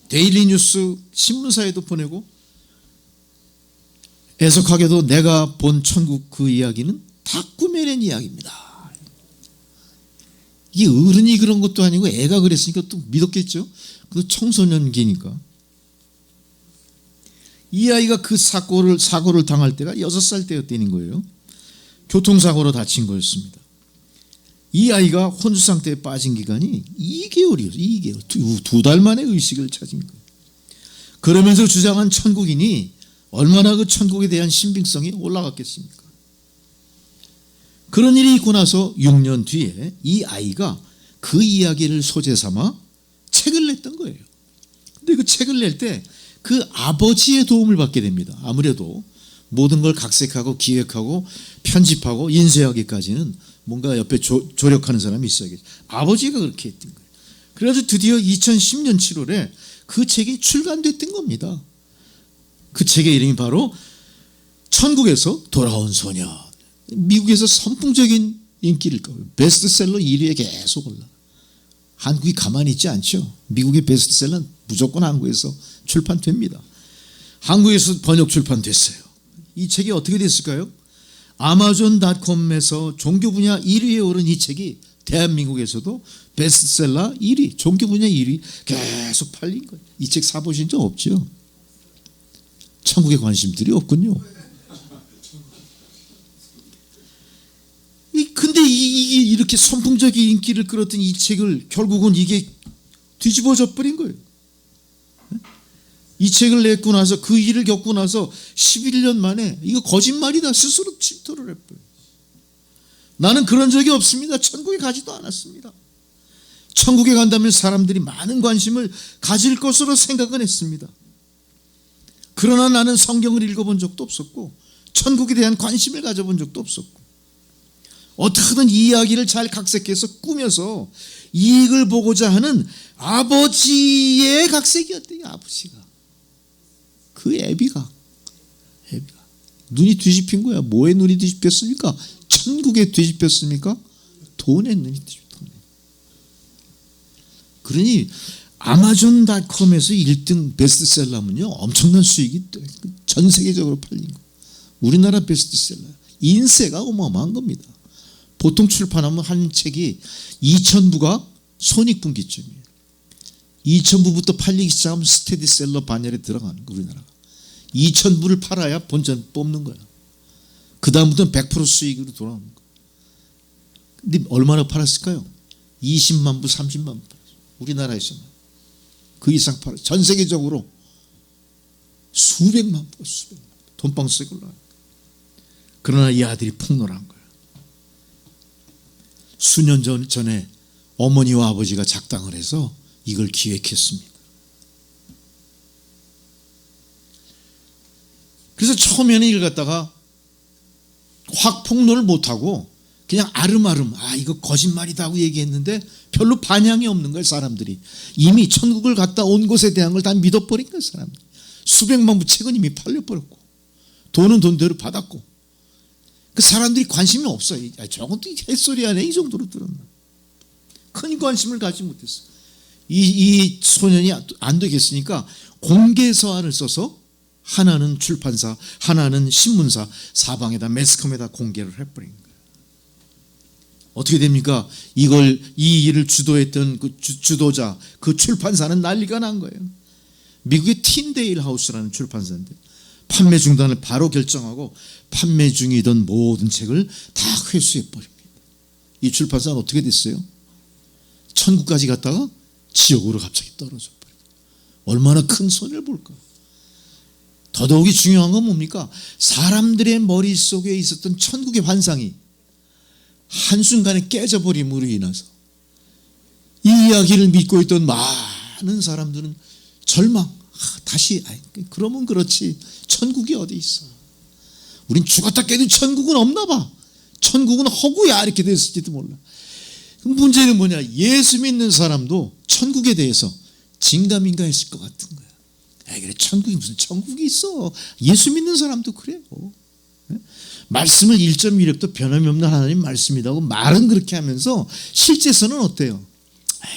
데일리 뉴스 신문사에도 보내고 애석하게도 내가 본 천국 그 이야기는 다 꾸며낸 이야기입니다. 이게 어른이 그런 것도 아니고 애가 그랬으니까 또 믿었겠죠. 그 청소년기니까. 이 아이가 그 사고를 당할 때가 6살 때였다는 거예요. 교통사고로 다친 거였습니다. 이 아이가 혼주 상태에 빠진 기간이 2개월이었어요. 2개월. 2달 만에 의식을 찾은 거예요. 그러면서 주장한 천국이니 얼마나 그 천국에 대한 신빙성이 올라갔겠습니까? 그런 일이 있고 나서 6년 뒤에 이 아이가 그 이야기를 소재 삼아 책을 냈던 거예요. 근데 그 책을 낼 때 그 아버지의 도움을 받게 됩니다. 아무래도 모든 걸 각색하고 기획하고 편집하고 인쇄하기까지는 뭔가 옆에 조력하는 사람이 있어야겠죠. 아버지가 그렇게 했던 거예요. 그래서 드디어 2010년 7월에 그 책이 출간됐던 겁니다. 그 책의 이름이 바로 천국에서 돌아온 소년. 미국에서 선풍적인 인기를 끌고 베스트셀러 1위에 계속 올라. 한국이 가만히 있지 않죠. 미국의 베스트셀러는 무조건 한국에서 출판됩니다. 한국에서 번역 출판됐어요. 이 책이 어떻게 됐을까요? 아마존.com에서 종교 분야 1위에 오른 이 책이 대한민국에서도 베스트셀러 1위, 종교 분야 1위 계속 팔린 거예요. 이 책 사보신 적 없죠? 천국에 관심들이 없군요. 근데 이게 이렇게 선풍적인 인기를 끌었던 이 책을 결국은 이게 뒤집어져 버린 거예요. 이 책을 냈고 나서 그 일을 겪고 나서 11년 만에 이거 거짓말이다 스스로 질투를 했어요. 나는 그런 적이 없습니다. 천국에 가지도 않았습니다. 천국에 간다면 사람들이 많은 관심을 가질 것으로 생각은 했습니다. 그러나 나는 성경을 읽어본 적도 없었고 천국에 대한 관심을 가져본 적도 없었고 어떻게든 이 이야기를 잘 각색해서 꾸며서 이익을 보고자 하는 아버지의 각색이었대요. 아버지가. 그 애비가 눈이 뒤집힌 거야. 뭐에 눈이 뒤집혔습니까? 천국에 뒤집혔습니까? 돈에 눈이 뒤집혔네. 그러니 아마존.com에서 1등 베스트셀러면요 엄청난 수익이 전 세계적으로 팔린 거. 우리나라 베스트셀러 인세가 어마어마한 겁니다. 보통 출판하면 한 책이 2,000부가 손익분기점이에요. 2,000부부터 팔리기 시작하면 스테디셀러 반열에 들어가는 거. 우리나라가 2,000부를 팔아야 본전 뽑는 거야. 그 다음부터는 100% 수익으로 돌아오는 거. 근데 얼마나 팔았을까요? 20만 부, 30만 부. 우리나라에서는 그 이상 팔아. 전 세계적으로 수백만 부, 돈방석을 놔. 그러나 이 아들이 폭로를 한 거야. 수년 전에 어머니와 아버지가 작당을 해서 이걸 기획했습니다. 그래서 처음에는 이걸 갖다가 확 폭로를 못하고 그냥 아름아름 이거 거짓말이다 하고 얘기했는데 별로 반향이 없는 거예요. 사람들이 이미 천국을 갔다 온 것에 대한 걸 다 믿어버린 거예요. 사람들이 수백만 부 책은 이미 팔려버렸고 돈은 돈대로 받았고 그 사람들이 관심이 없어요. 저건 또 햇소리 아니야 이 정도로 들었나. 큰 관심을 가지 못했어요. 이 소년이 안 되겠으니까 공개서한을 써서 하나는 출판사, 하나는 신문사, 사방에다 매스컴에다 공개를 해버린 거예요. 어떻게 됩니까? 이 일을 주도했던 그 주도자, 그 출판사는 난리가 난 거예요. 미국의 틴데일 하우스라는 출판사인데 판매 중단을 바로 결정하고 판매 중이던 모든 책을 다 회수해버립니다. 이 출판사는 어떻게 됐어요? 천국까지 갔다가 지옥으로 갑자기 떨어져 버려요. 얼마나 큰 손해를 볼까. 더더욱이 중요한 건 뭡니까? 사람들의 머릿속에 있었던 천국의 환상이 한순간에 깨져버림으로 인해서 이 이야기를 믿고 있던 많은 사람들은 절망, 다시 그러면 그렇지 천국이 어디 있어. 우린 죽었다 깨도 천국은 없나 봐. 천국은 허구야 이렇게 됐을지도 몰라. 문제는 뭐냐, 예수 믿는 사람도 천국에 대해서 진감인가 했을 것 같은 거야. 그래 천국이 무슨 천국이 있어. 예수 믿는 사람도 그래요. 말씀을 1.1획도 변함이 없는 하나님 말씀이라고 말은 그렇게 하면서 실제서는 어때요?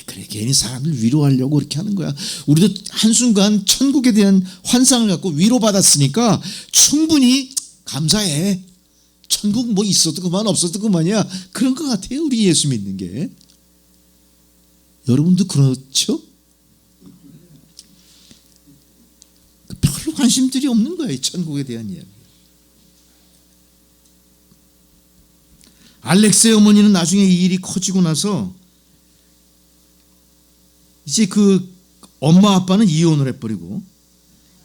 그래 괜히 사람을 위로하려고 그렇게 하는 거야. 우리도 한순간 천국에 대한 환상을 갖고 위로받았으니까 충분히 감사해. 천국 뭐 있어도 그만 없어도 그만이야. 그런 것 같아요. 우리 예수 믿는 게. 여러분도 그렇죠? 별로 관심들이 없는 거예요. 천국에 대한 이야기. 알렉스의 어머니는 나중에 이 일이 커지고 나서 이제 그 엄마 아빠는 이혼을 해버리고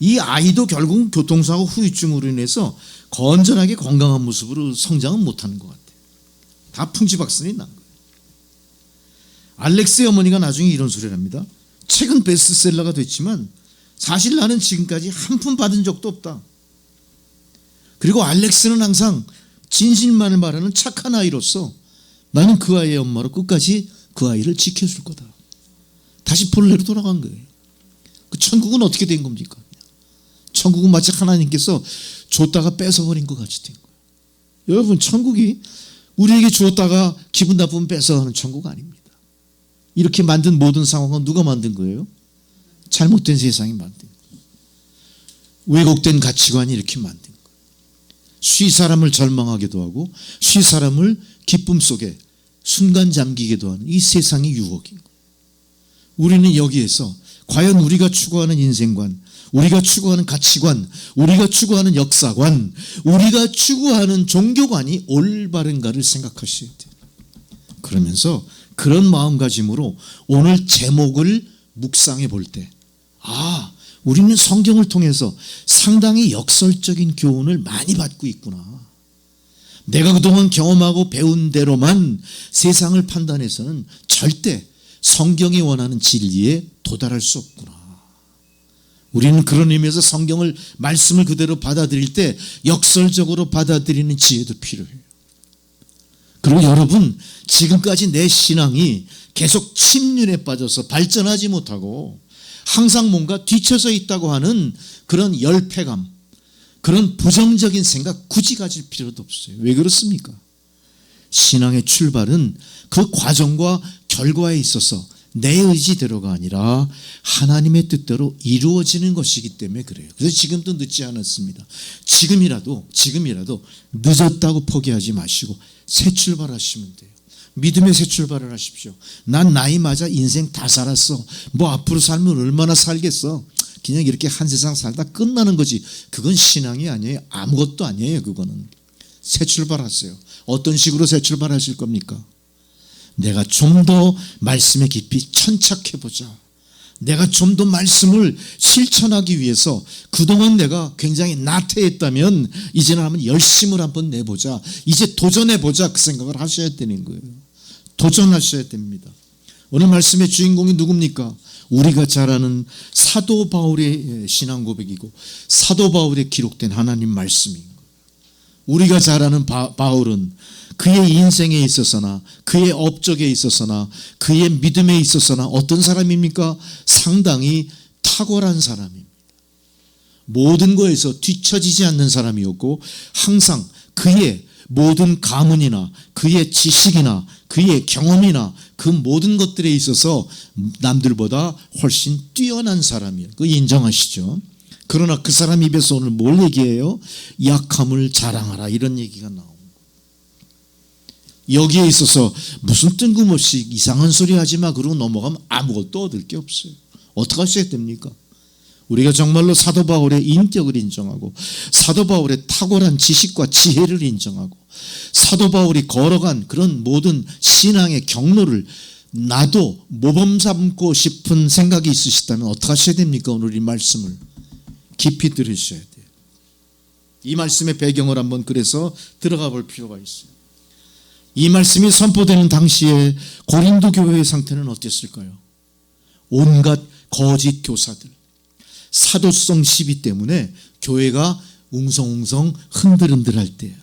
이 아이도 결국 교통사고 후유증으로 인해서 건전하게 건강한 모습으로 성장은 못하는 것 같아요. 다 풍지박산이 난 거예요. 알렉스의 어머니가 나중에 이런 소리를 합니다. 책은 베스트셀러가 됐지만 사실 나는 지금까지 한 푼 받은 적도 없다. 그리고 알렉스는 항상 진실만을 말하는 착한 아이로서 나는 그 아이의 엄마로 끝까지 그 아이를 지켜줄 거다. 다시 본래로 돌아간 거예요. 그 천국은 어떻게 된 겁니까? 천국은 마치 하나님께서 줬다가 뺏어버린 것 같이 된 거예요. 여러분 천국이 우리에게 주었다가 기분 나쁘면 뺏어가는 천국 아닙니다. 이렇게 만든 모든 상황은 누가 만든 거예요? 잘못된 세상이 만든 거예요. 왜곡된 가치관이 이렇게 만든 거예요. 쉬 사람을 절망하게도 하고 쉬 사람을 기쁨 속에 순간 잠기게도 하는 이 세상의 유혹인 거예요. 우리는 여기에서 과연 우리가 추구하는 인생관, 우리가 추구하는 가치관, 우리가 추구하는 역사관, 우리가 추구하는 종교관이 올바른가를 생각하셔야 돼요. 그러면서 그런 마음가짐으로 오늘 제목을 묵상해 볼 때 우리는 성경을 통해서 상당히 역설적인 교훈을 많이 받고 있구나. 내가 그동안 경험하고 배운 대로만 세상을 판단해서는 절대 성경이 원하는 진리에 도달할 수 없구나. 우리는 그런 의미에서 성경을 말씀을 그대로 받아들일 때 역설적으로 받아들이는 지혜도 필요해요. 그리고 여러분 지금까지 내 신앙이 계속 침륜에 빠져서 발전하지 못하고 항상 뭔가 뒤쳐져 있다고 하는 그런 열패감, 그런 부정적인 생각 굳이 가질 필요도 없어요. 왜 그렇습니까? 신앙의 출발은 그 과정과 결과에 있어서 내 의지대로가 아니라 하나님의 뜻대로 이루어지는 것이기 때문에 그래요. 그래서 지금도 늦지 않았습니다. 지금이라도 늦었다고 포기하지 마시고 새 출발하시면 돼요. 믿음의 새 출발을 하십시오. 난 나이 맞아 인생 다 살았어. 뭐 앞으로 살면 얼마나 살겠어. 그냥 이렇게 한 세상 살다 끝나는 거지. 그건 신앙이 아니에요. 아무것도 아니에요. 그거는. 새 출발하세요. 어떤 식으로 새 출발하실 겁니까? 내가 좀 더 말씀에 깊이 천착해보자. 내가 좀 더 말씀을 실천하기 위해서 그동안 내가 굉장히 나태했다면 이제는 한번 열심을 한번 내보자. 이제 도전해보자. 그 생각을 하셔야 되는 거예요. 도전하셔야 됩니다. 오늘 말씀의 주인공이 누굽니까? 우리가 잘 아는 사도 바울의 신앙 고백이고 사도 바울에 기록된 하나님 말씀인 거예요. 우리가 잘 아는 바울은 그의 인생에 있어서나 그의 업적에 있어서나 그의 믿음에 있어서나 어떤 사람입니까? 상당히 탁월한 사람입니다. 모든 거에서 뒤처지지 않는 사람이었고 항상 그의 모든 가문이나 그의 지식이나 그의 경험이나 그 모든 것들에 있어서 남들보다 훨씬 뛰어난 사람이에요. 그거 인정하시죠? 그러나 그 사람 입에서 오늘 뭘 얘기해요? 약함을 자랑하라 이런 얘기가 나옵니다. 여기에 있어서 무슨 뜬금없이 이상한 소리 하지 마 그러고 넘어가면 아무것도 얻을 게 없어요. 어떻게 하셔야 됩니까? 우리가 정말로 사도 바울의 인격을 인정하고 사도 바울의 탁월한 지식과 지혜를 인정하고 사도 바울이 걸어간 그런 모든 신앙의 경로를 나도 모범 삼고 싶은 생각이 있으시다면 어떻게 하셔야 됩니까? 오늘 이 말씀을 깊이 들으셔야 돼요. 이 말씀의 배경을 한번 그래서 들어가 볼 필요가 있어요. 이 말씀이 선포되는 당시에 고린도 교회의 상태는 어땠을까요? 온갖 거짓 교사들, 사도성 시비 때문에 교회가 웅성웅성 흔들흔들할 때야.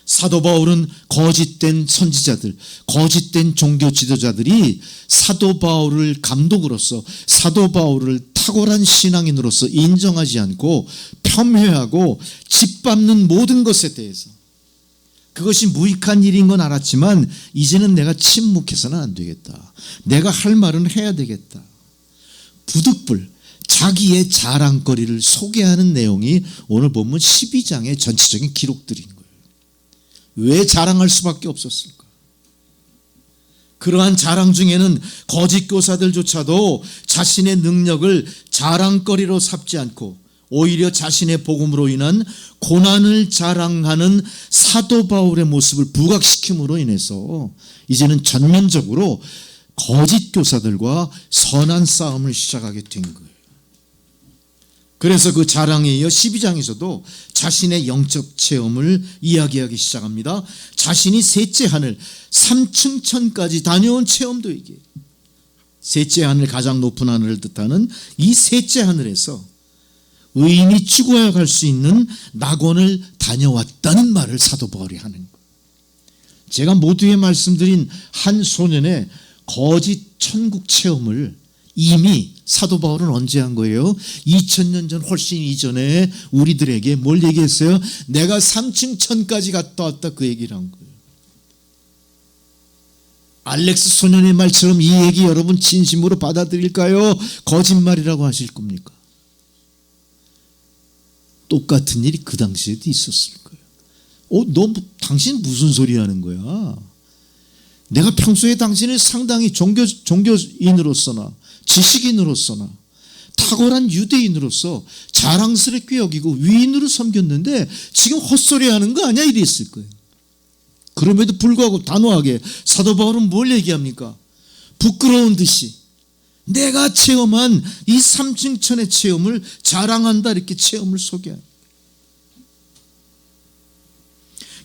사도 바울은 거짓된 선지자들, 거짓된 종교 지도자들이 사도 바울을 감독으로서 사도 바울을 탁월한 신앙인으로서 인정하지 않고 폄훼하고 짓밟는 모든 것에 대해서 그것이 무익한 일인 건 알았지만 이제는 내가 침묵해서는 안 되겠다. 내가 할 말은 해야 되겠다. 부득불 자기의 자랑거리를 소개하는 내용이 오늘 본문 12장의 전체적인 기록들인 거예요. 왜 자랑할 수밖에 없었을까? 그러한 자랑 중에는 거짓 교사들조차도 자신의 능력을 자랑거리로 삼지 않고 오히려 자신의 복음으로 인한 고난을 자랑하는 사도 바울의 모습을 부각시킴으로 인해서 이제는 전면적으로 거짓 교사들과 선한 싸움을 시작하게 된 거예요. 그래서 그 자랑에 이어 12장에서도 자신의 영적 체험을 이야기하기 시작합니다. 자신이 셋째 하늘 3층천까지 다녀온 체험도 얘기해요. 셋째 하늘, 가장 높은 하늘을 뜻하는 이 셋째 하늘에서 의인이 죽어야 갈 수 있는 낙원을 다녀왔다는 말을 사도 바울이 하는 거예요. 제가 모두에 말씀드린 한 소년의 거짓 천국 체험을 이미 사도 바울은 언제 한 거예요? 2000년 전 훨씬 이전에 우리들에게 뭘 얘기했어요? 내가 3층 천까지 갔다 왔다 그 얘기를 한 거예요. 알렉스 소년의 말처럼 이 얘기 여러분 진심으로 받아들일까요? 거짓말이라고 하실 겁니까? 똑같은 일이 그 당시에도 있었을 거예요. 너 당신 무슨 소리 하는 거야? 내가 평소에 당신을 상당히 종교인으로서나 지식인으로서나 탁월한 유대인으로서 자랑스럽게 여기고 위인으로 섬겼는데 지금 헛소리 하는 거 아니야? 이랬을 거예요. 그럼에도 불구하고 단호하게 사도 바울은 뭘 얘기합니까? 부끄러운 듯이 내가 체험한 이 3층천의 체험을 자랑한다 이렇게 체험을 소개합니다.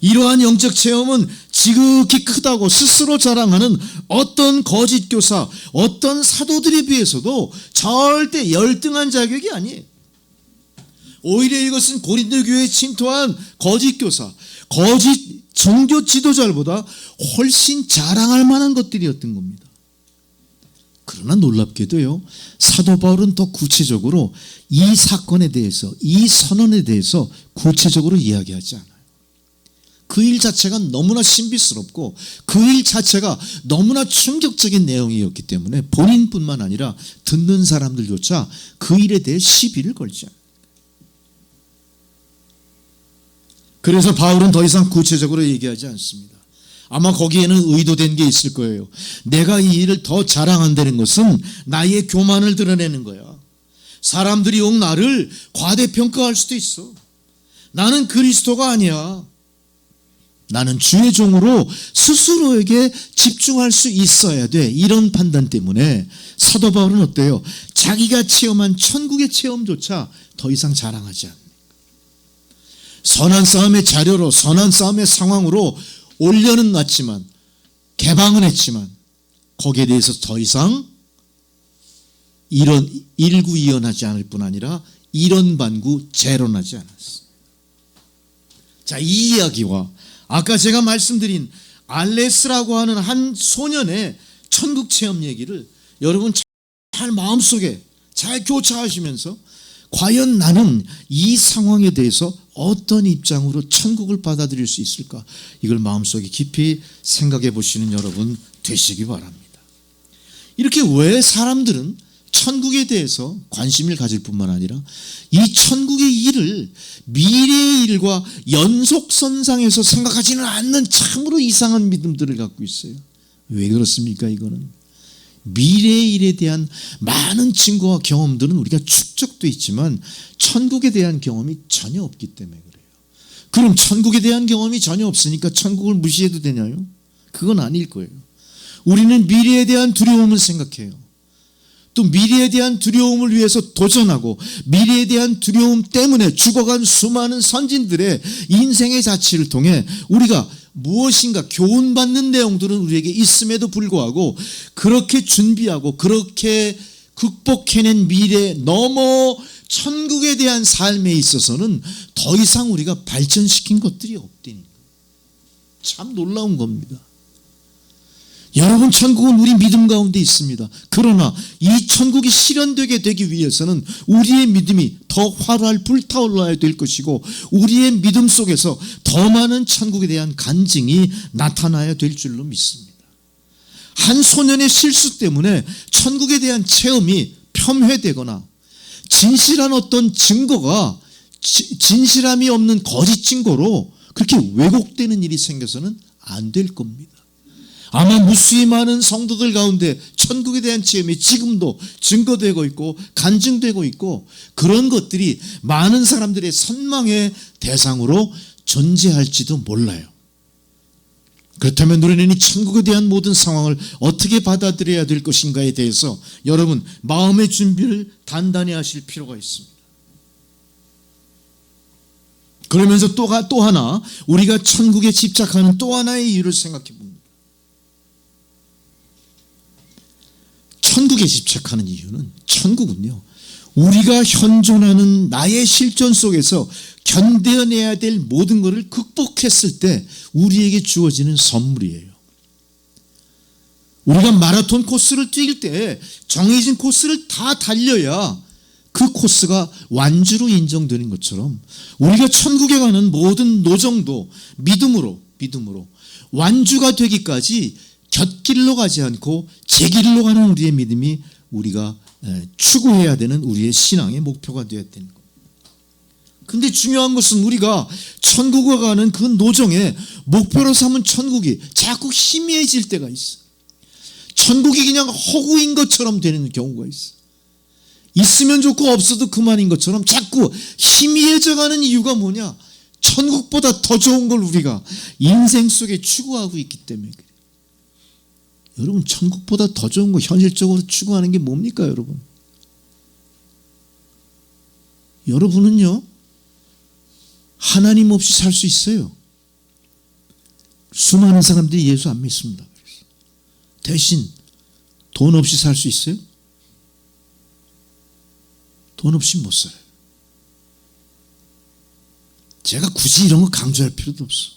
이러한 영적 체험은 지극히 크다고 스스로 자랑하는 어떤 거짓 교사, 어떤 사도들에 비해서도 절대 열등한 자격이 아니에요. 오히려 이것은 고린도 교회에 침투한 거짓 교사, 거짓 종교 지도자들보다 훨씬 자랑할 만한 것들이었던 겁니다. 그러나 놀랍게도요, 사도 바울은 더 구체적으로 이 사건에 대해서, 이 선언에 대해서 구체적으로 이야기하지 않아요. 그 일 자체가 너무나 신비스럽고 그 일 자체가 너무나 충격적인 내용이었기 때문에 본인뿐만 아니라 듣는 사람들조차 그 일에 대해 시비를 걸지 않아요. 그래서 바울은 더 이상 구체적으로 얘기하지 않습니다. 아마 거기에는 의도된 게 있을 거예요. 내가 이 일을 더 자랑한다는 것은 나의 교만을 드러내는 거야. 사람들이 꼭 나를 과대평가할 수도 있어. 나는 그리스도가 아니야. 나는 주의 종으로 스스로에게 집중할 수 있어야 돼. 이런 판단 때문에 사도 바울은 어때요? 자기가 체험한 천국의 체험조차 더 이상 자랑하지 않는, 선한 싸움의 자료로, 선한 싸움의 상황으로 올려는 놨지만 개방은 했지만 거기에 대해서 더 이상 이런 일구이연하지 않을 뿐 아니라 이론반구 재론하지 않았어. 자, 이 이야기와 아까 제가 말씀드린 알레스라고 하는 한 소년의 천국 체험 얘기를 여러분 잘 마음속에 잘 교차하시면서 과연 나는 이 상황에 대해서 어떤 입장으로 천국을 받아들일 수 있을까? 이걸 마음속에 깊이 생각해 보시는 여러분 되시기 바랍니다. 이렇게 왜 사람들은 천국에 대해서 관심을 가질 뿐만 아니라 이 천국의 일을 미래의 일과 연속선상에서 생각하지는 않는 참으로 이상한 믿음들을 갖고 있어요. 왜 그렇습니까? 이거는 미래의 일에 대한 많은 증거와 경험들은 우리가 축적돼 있지만 천국에 대한 경험이 전혀 없기 때문에 그래요. 그럼 천국에 대한 경험이 전혀 없으니까 천국을 무시해도 되냐요? 그건 아닐 거예요. 우리는 미래에 대한 두려움을 생각해요. 또 미래에 대한 두려움을 위해서 도전하고 미래에 대한 두려움 때문에 죽어간 수많은 선진들의 인생의 자취를 통해 우리가 무엇인가 교훈받는 내용들은 우리에게 있음에도 불구하고 그렇게 준비하고 그렇게 극복해낸 미래 넘어 천국에 대한 삶에 있어서는 더 이상 우리가 발전시킨 것들이 없다니까. 참 놀라운 겁니다. 여러분, 천국은 우리 믿음 가운데 있습니다. 그러나 이 천국이 실현되게 되기 위해서는 우리의 믿음이 더 활활 불타올라야 될 것이고 우리의 믿음 속에서 더 많은 천국에 대한 간증이 나타나야 될 줄로 믿습니다. 한 소년의 실수 때문에 천국에 대한 체험이 폄훼되거나 진실한 어떤 증거가 진실함이 없는 거짓 증거로 그렇게 왜곡되는 일이 생겨서는 안 될 겁니다. 아마 무수히 많은 성도들 가운데 천국에 대한 체험이 지금도 증거되고 있고 간증되고 있고 그런 것들이 많은 사람들의 선망의 대상으로 존재할지도 몰라요. 그렇다면 우리는 이 천국에 대한 모든 상황을 어떻게 받아들여야 될 것인가에 대해서 여러분 마음의 준비를 단단히 하실 필요가 있습니다. 그러면서 또 하나 우리가 천국에 집착하는 또 하나의 이유를 생각해 봅니다. 천국에 집착하는 이유는 천국은요 우리가 현존하는 나의 실존 속에서 견뎌내야 될 모든 것을 극복했을 때 우리에게 주어지는 선물이에요. 우리가 마라톤 코스를 뛸 때 정해진 코스를 다 달려야 그 코스가 완주로 인정되는 것처럼 우리가 천국에 가는 모든 노정도 믿음으로 완주가 되기까지 곁길로 가지 않고 제 길로 가는 우리의 믿음이 우리가 추구해야 되는 우리의 신앙의 목표가 되어야 되는 겁니다. 근데 중요한 것은 우리가 천국에 가는 그 노정에 목표로 삼은 천국이 자꾸 희미해질 때가 있어. 천국이 그냥 허구인 것처럼 되는 경우가 있어. 있으면 좋고 없어도 그만인 것처럼 자꾸 희미해져 가는 이유가 뭐냐? 천국보다 더 좋은 걸 우리가 인생 속에 추구하고 있기 때문에 그래요. 여러분, 천국보다 더 좋은 거 현실적으로 추구하는 게 뭡니까, 여러분? 여러분은요, 하나님 없이 살 수 있어요. 수많은 사람들이 예수 안 믿습니다. 대신 돈 없이 살 수 있어요? 돈 없이 못 살아요. 제가 굳이 이런 거 강조할 필요도 없어.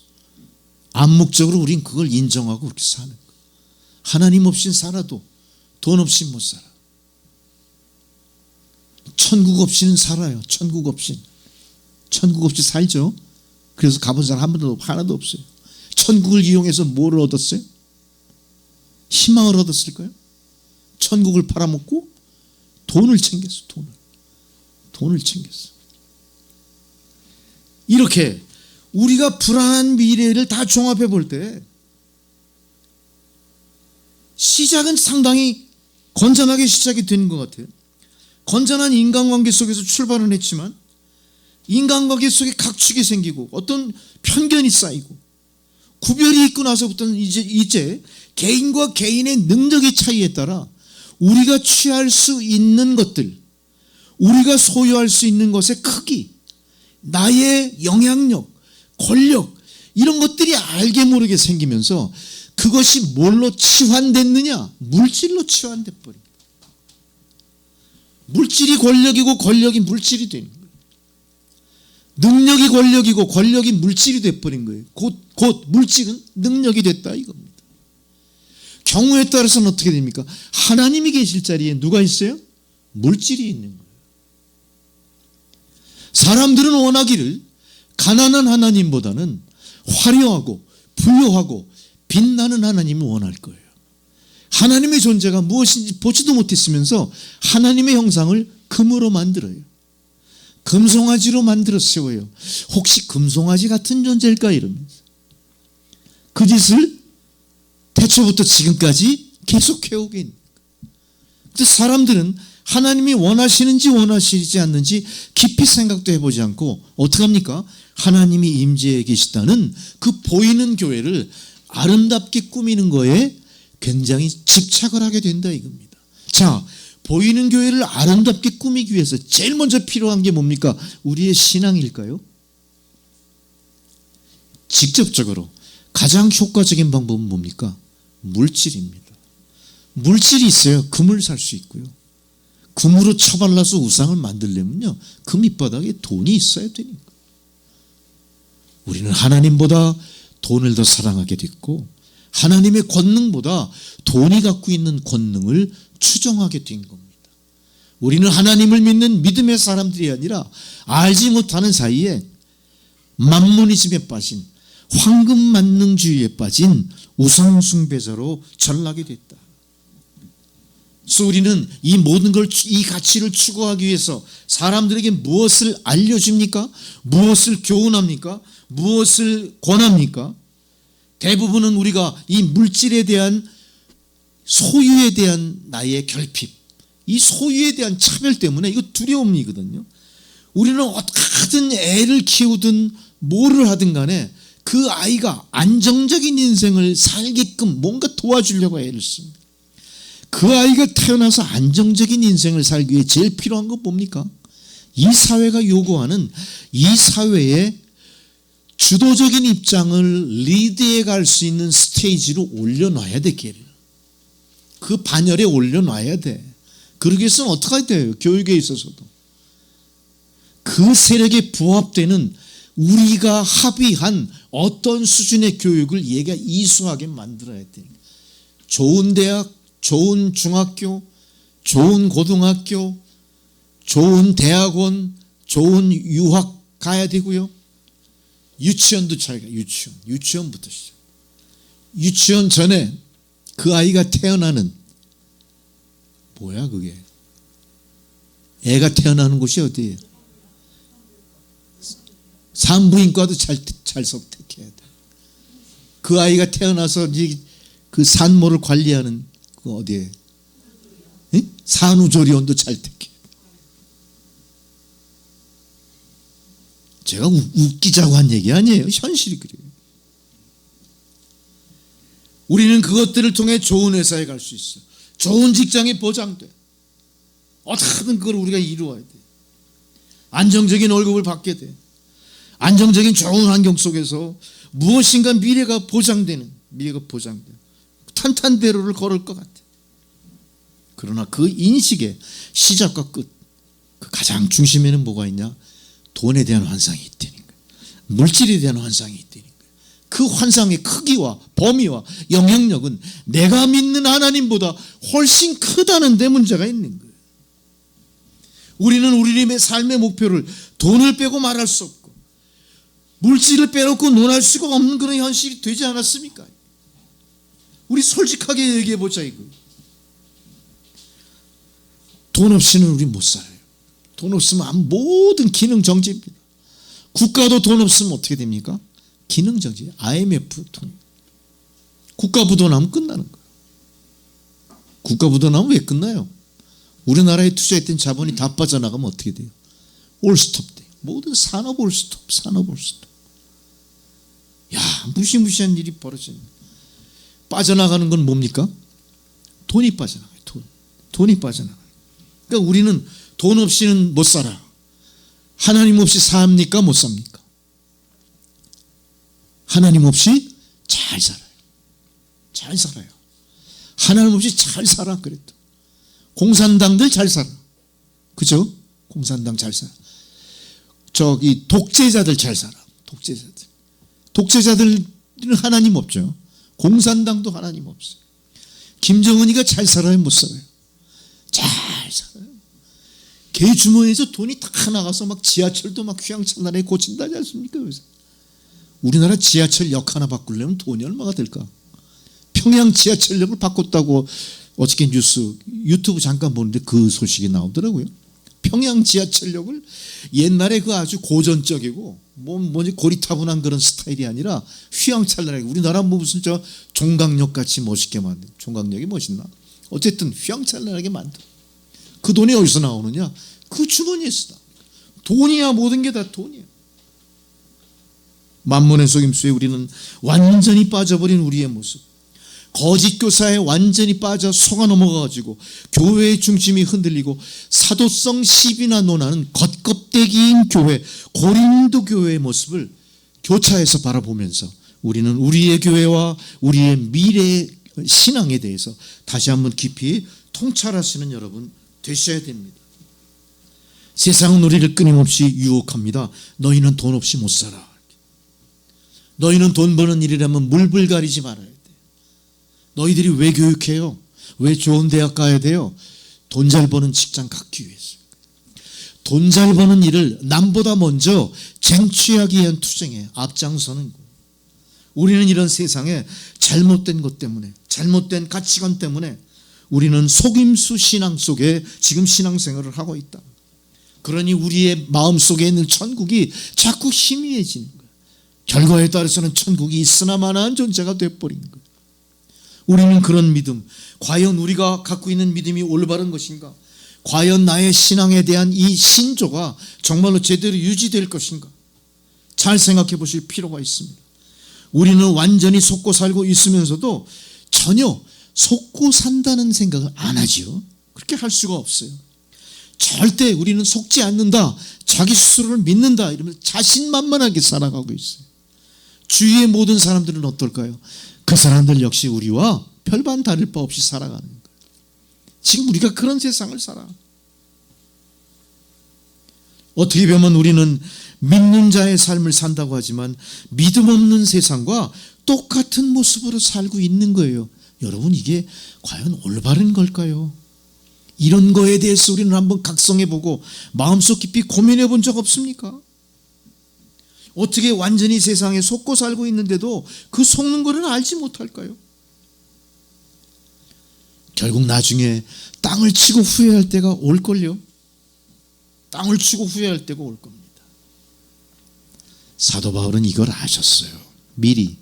암묵적으로 우린 그걸 인정하고 그렇게 사는 거예요. 하나님 없인 살아도 돈 없이 못 살아. 천국 없이는 살아요. 천국 없이 살죠. 그래서 가본 사람 한 번도 하나도 없어요. 천국을 이용해서 뭘 얻었어요? 희망을 얻었을까요? 천국을 팔아먹고 돈을 챙겼어. 돈을 챙겼어. 이렇게 우리가 불안한 미래를 다 종합해 볼 때 시작은 상당히 건전하게 시작이 되는 것 같아요. 건전한 인간관계 속에서 출발은 했지만 인간관계 속에 각축이 생기고 어떤 편견이 쌓이고 구별이 있고 나서부터는 이제 개인과 개인의 능력의 차이에 따라 우리가 취할 수 있는 것들, 우리가 소유할 수 있는 것의 크기, 나의 영향력, 권력 이런 것들이 알게 모르게 생기면서 그것이 뭘로 치환됐느냐? 물질로 치환돼 버린 거예요. 물질이 권력이고 권력이 물질이 되는 거예요. 능력이 권력이고 권력이 물질이 돼버린 거예요. 곧 물질은 능력이 됐다 이겁니다. 경우에 따라서는 어떻게 됩니까? 하나님이 계실 자리에 누가 있어요? 물질이 있는 거예요. 사람들은 원하기를 가난한 하나님보다는 화려하고 부유하고 빛나는 하나님을 원할 거예요. 하나님의 존재가 무엇인지 보지도 못했으면서 하나님의 형상을 금으로 만들어요. 금송아지로 만들어 세워요. 혹시 금송아지 같은 존재일까 이러면서 그 짓을 태초부터 지금까지 계속 해오고 있는 거예요. 근데 사람들은 하나님이 원하시는지 원하시지 않는지 깊이 생각도 해보지 않고 어떻게 합니까? 하나님이 임재해 계시다는 그 보이는 교회를 아름답게 꾸미는 거에 굉장히 집착을 하게 된다 이겁니다. 자, 보이는 교회를 아름답게 꾸미기 위해서 제일 먼저 필요한 게 뭡니까? 우리의 신앙일까요? 직접적으로 가장 효과적인 방법은 뭡니까? 물질입니다. 물질이 있어야 금을 살 수 있고요. 금으로 쳐발라서 우상을 만들려면요, 그 밑바닥에 돈이 있어야 되는 거예요. 우리는 하나님보다 돈을 더 사랑하게 됐고 하나님의 권능보다 돈이 갖고 있는 권능을 추종하게 된 겁니다. 우리는 하나님을 믿는 믿음의 사람들이 아니라 알지 못하는 사이에 만모니즘에 빠진 황금만능주의에 빠진 우상숭배자로 전락이 됐다. 그래서 우리는 이 모든 걸, 이 가치를 추구하기 위해서 사람들에게 무엇을 알려줍니까? 무엇을 교훈합니까? 무엇을 권합니까? 대부분은 우리가 이 물질에 대한 소유에 대한 나의 결핍, 이 소유에 대한 차별 때문에 이거 두려움이거든요. 우리는 어떻게든 애를 키우든 뭐를 하든 간에 그 아이가 안정적인 인생을 살게끔 뭔가 도와주려고 애를 씁니다. 그 아이가 태어나서 안정적인 인생을 살기 위해 제일 필요한 건 뭡니까? 이 사회가 요구하는 이 사회의 주도적인 입장을 리드해 갈 수 있는 스테이지로 올려놔야 돼, 걔를. 그 반열에 올려놔야 돼. 그러기 위해서는 어떻게 해야 돼요? 교육에 있어서도. 그 세력에 부합되는 우리가 합의한 어떤 수준의 교육을 얘가 이수하게 만들어야 돼. 좋은 대학, 좋은 중학교, 좋은 고등학교, 좋은 대학원, 좋은 유학 가야 되고요. 유치원도 잘 가. 유치원부터 시작. 유치원 전에 그 아이가 태어나는, 뭐야 그게? 애가 태어나는 곳이 어디예요? 산부인과도 잘 선택해야 돼. 그 아이가 태어나서 그 산모를 관리하는 그 어디에? 산후조리원도 잘 택해. 제가 웃기자고 한 얘기 아니에요. 현실이 그래요. 우리는 그것들을 통해 좋은 회사에 갈 수 있어. 좋은 직장이 보장돼. 어떻게든 그걸 우리가 이루어야 돼. 안정적인 월급을 받게 돼. 안정적인 좋은 환경 속에서 무엇인가 미래가 보장되는, 탄탄대로를 걸을 것 같아. 그러나 그 인식의 시작과 끝, 그 가장 중심에는 뭐가 있냐? 돈에 대한 환상이 있다는 거예요. 물질에 대한 환상이 있다는 거예요. 그 환상의 크기와 범위와 영향력은 내가 믿는 하나님보다 훨씬 크다는 데 문제가 있는 거예요. 우리는 우리의 삶의 목표를 돈을 빼고 말할 수 없고 물질을 빼놓고 논할 수가 없는 그런 현실이 되지 않았습니까? 우리 솔직하게 얘기해 보자 이거. 돈 없이는 우리 못 살아요. 돈 없으면 모든 기능 정지입니다. 국가도 돈 없으면 어떻게 됩니까? 기능 정지. IMF 통. 국가 부도나면 끝나는 거예요. 국가 부도나면 왜 끝나요? 우리나라에 투자했던 자본이 다 빠져나가면 어떻게 돼요? 올스톱 돼요. 모든 산업 올스톱. 야, 무시무시한 일이 벌어지는. 빠져나가는 건 뭡니까? 돈이 빠져나가요. 돈이 빠져나가요. 그러니까 우리는 돈 없이는 못 살아. 하나님 없이 삽니까? 못 삽니까? 하나님 없이 잘 살아요. 잘 살아요. 하나님 없이 잘 살아. 그래도 공산당들 잘 살아. 그죠? 공산당 잘 살아. 저기 독재자들 잘 살아. 독재자들은 하나님 없죠. 공산당도 하나님 없어요. 김정은이가 잘 살아요, 못 살아요? 잘 살아요. 걔 주머니에서 돈이 다 나가서 막 지하철도 막 휘황찬란하게 고친다지 않습니까? 그래서 우리나라 지하철역 하나 바꾸려면 돈이 얼마가 될까? 평양 지하철역을 바꿨다고 어저께 뉴스 유튜브 잠깐 보는데 그 소식이 나오더라고요. 평양 지하철역을 옛날에 그 아주 고전적이고 뭐지 고리타분한 그런 스타일이 아니라 휘황찬란하게, 우리나라 뭐 무슨 저 종강역 같이 멋있게 만든, 종강역이 멋있나? 어쨌든 휘황찬란하게 만든. 그 돈이 어디서 나오느냐? 그 주머니에서. 돈이야, 모든 게 다 돈이야. 만몬의 속임수에 우리는 완전히 빠져버린 우리의 모습, 거짓 교사에 완전히 빠져 속아 넘어가가지고 교회의 중심이 흔들리고 사도성 시비나 논하는 겉껍데기인 교회, 고린도 교회의 모습을 교차해서 바라보면서 우리는 우리의 교회와 우리의 미래의 신앙에 대해서 다시 한번 깊이 통찰하시는 여러분 되셔야 됩니다. 세상은 우리를 끊임없이 유혹합니다. 너희는 돈 없이 못 살아. 너희는 돈 버는 일이라면 물불 가리지 말아야 돼. 너희들이 왜 교육해요? 왜 좋은 대학 가야 돼요? 돈 잘 버는 직장 갖기 위해서. 돈 잘 버는 일을 남보다 먼저 쟁취하기 위한 투쟁에 앞장서는 거예요. 우리는 이런 세상에 잘못된 것 때문에, 잘못된 가치관 때문에 우리는 속임수 신앙 속에 지금 신앙생활을 하고 있다. 그러니 우리의 마음속에 있는 천국이 자꾸 희미해지는 거예요. 결과에 따라서는 천국이 있으나마나한 존재가 되어버린 거예요. 우리는 그런 믿음, 과연 우리가 갖고 있는 믿음이 올바른 것인가? 과연 나의 신앙에 대한 이 신조가 정말로 제대로 유지될 것인가? 잘 생각해 보실 필요가 있습니다. 우리는 완전히 속고 살고 있으면서도 전혀 속고 산다는 생각을 안 하지요. 그렇게 할 수가 없어요. 절대 우리는 속지 않는다, 자기 스스로를 믿는다 이러면서 자신만만하게 살아가고 있어요. 주위의 모든 사람들은 어떨까요? 그 사람들 역시 우리와 별반 다를 바 없이 살아가는 거예요. 지금 우리가 그런 세상을 살아. 어떻게 보면 우리는 믿는 자의 삶을 산다고 하지만 믿음 없는 세상과 똑같은 모습으로 살고 있는 거예요. 여러분, 이게 과연 올바른 걸까요? 이런 거에 대해서 우리는 한번 각성해보고 마음속 깊이 고민해본 적 없습니까? 어떻게 완전히 세상에 속고 살고 있는데도 그 속는 거를 알지 못할까요? 결국 나중에 땅을 치고 후회할 때가 올걸요. 땅을 치고 후회할 때가 올 겁니다. 사도 바울은 이걸 아셨어요. 미리.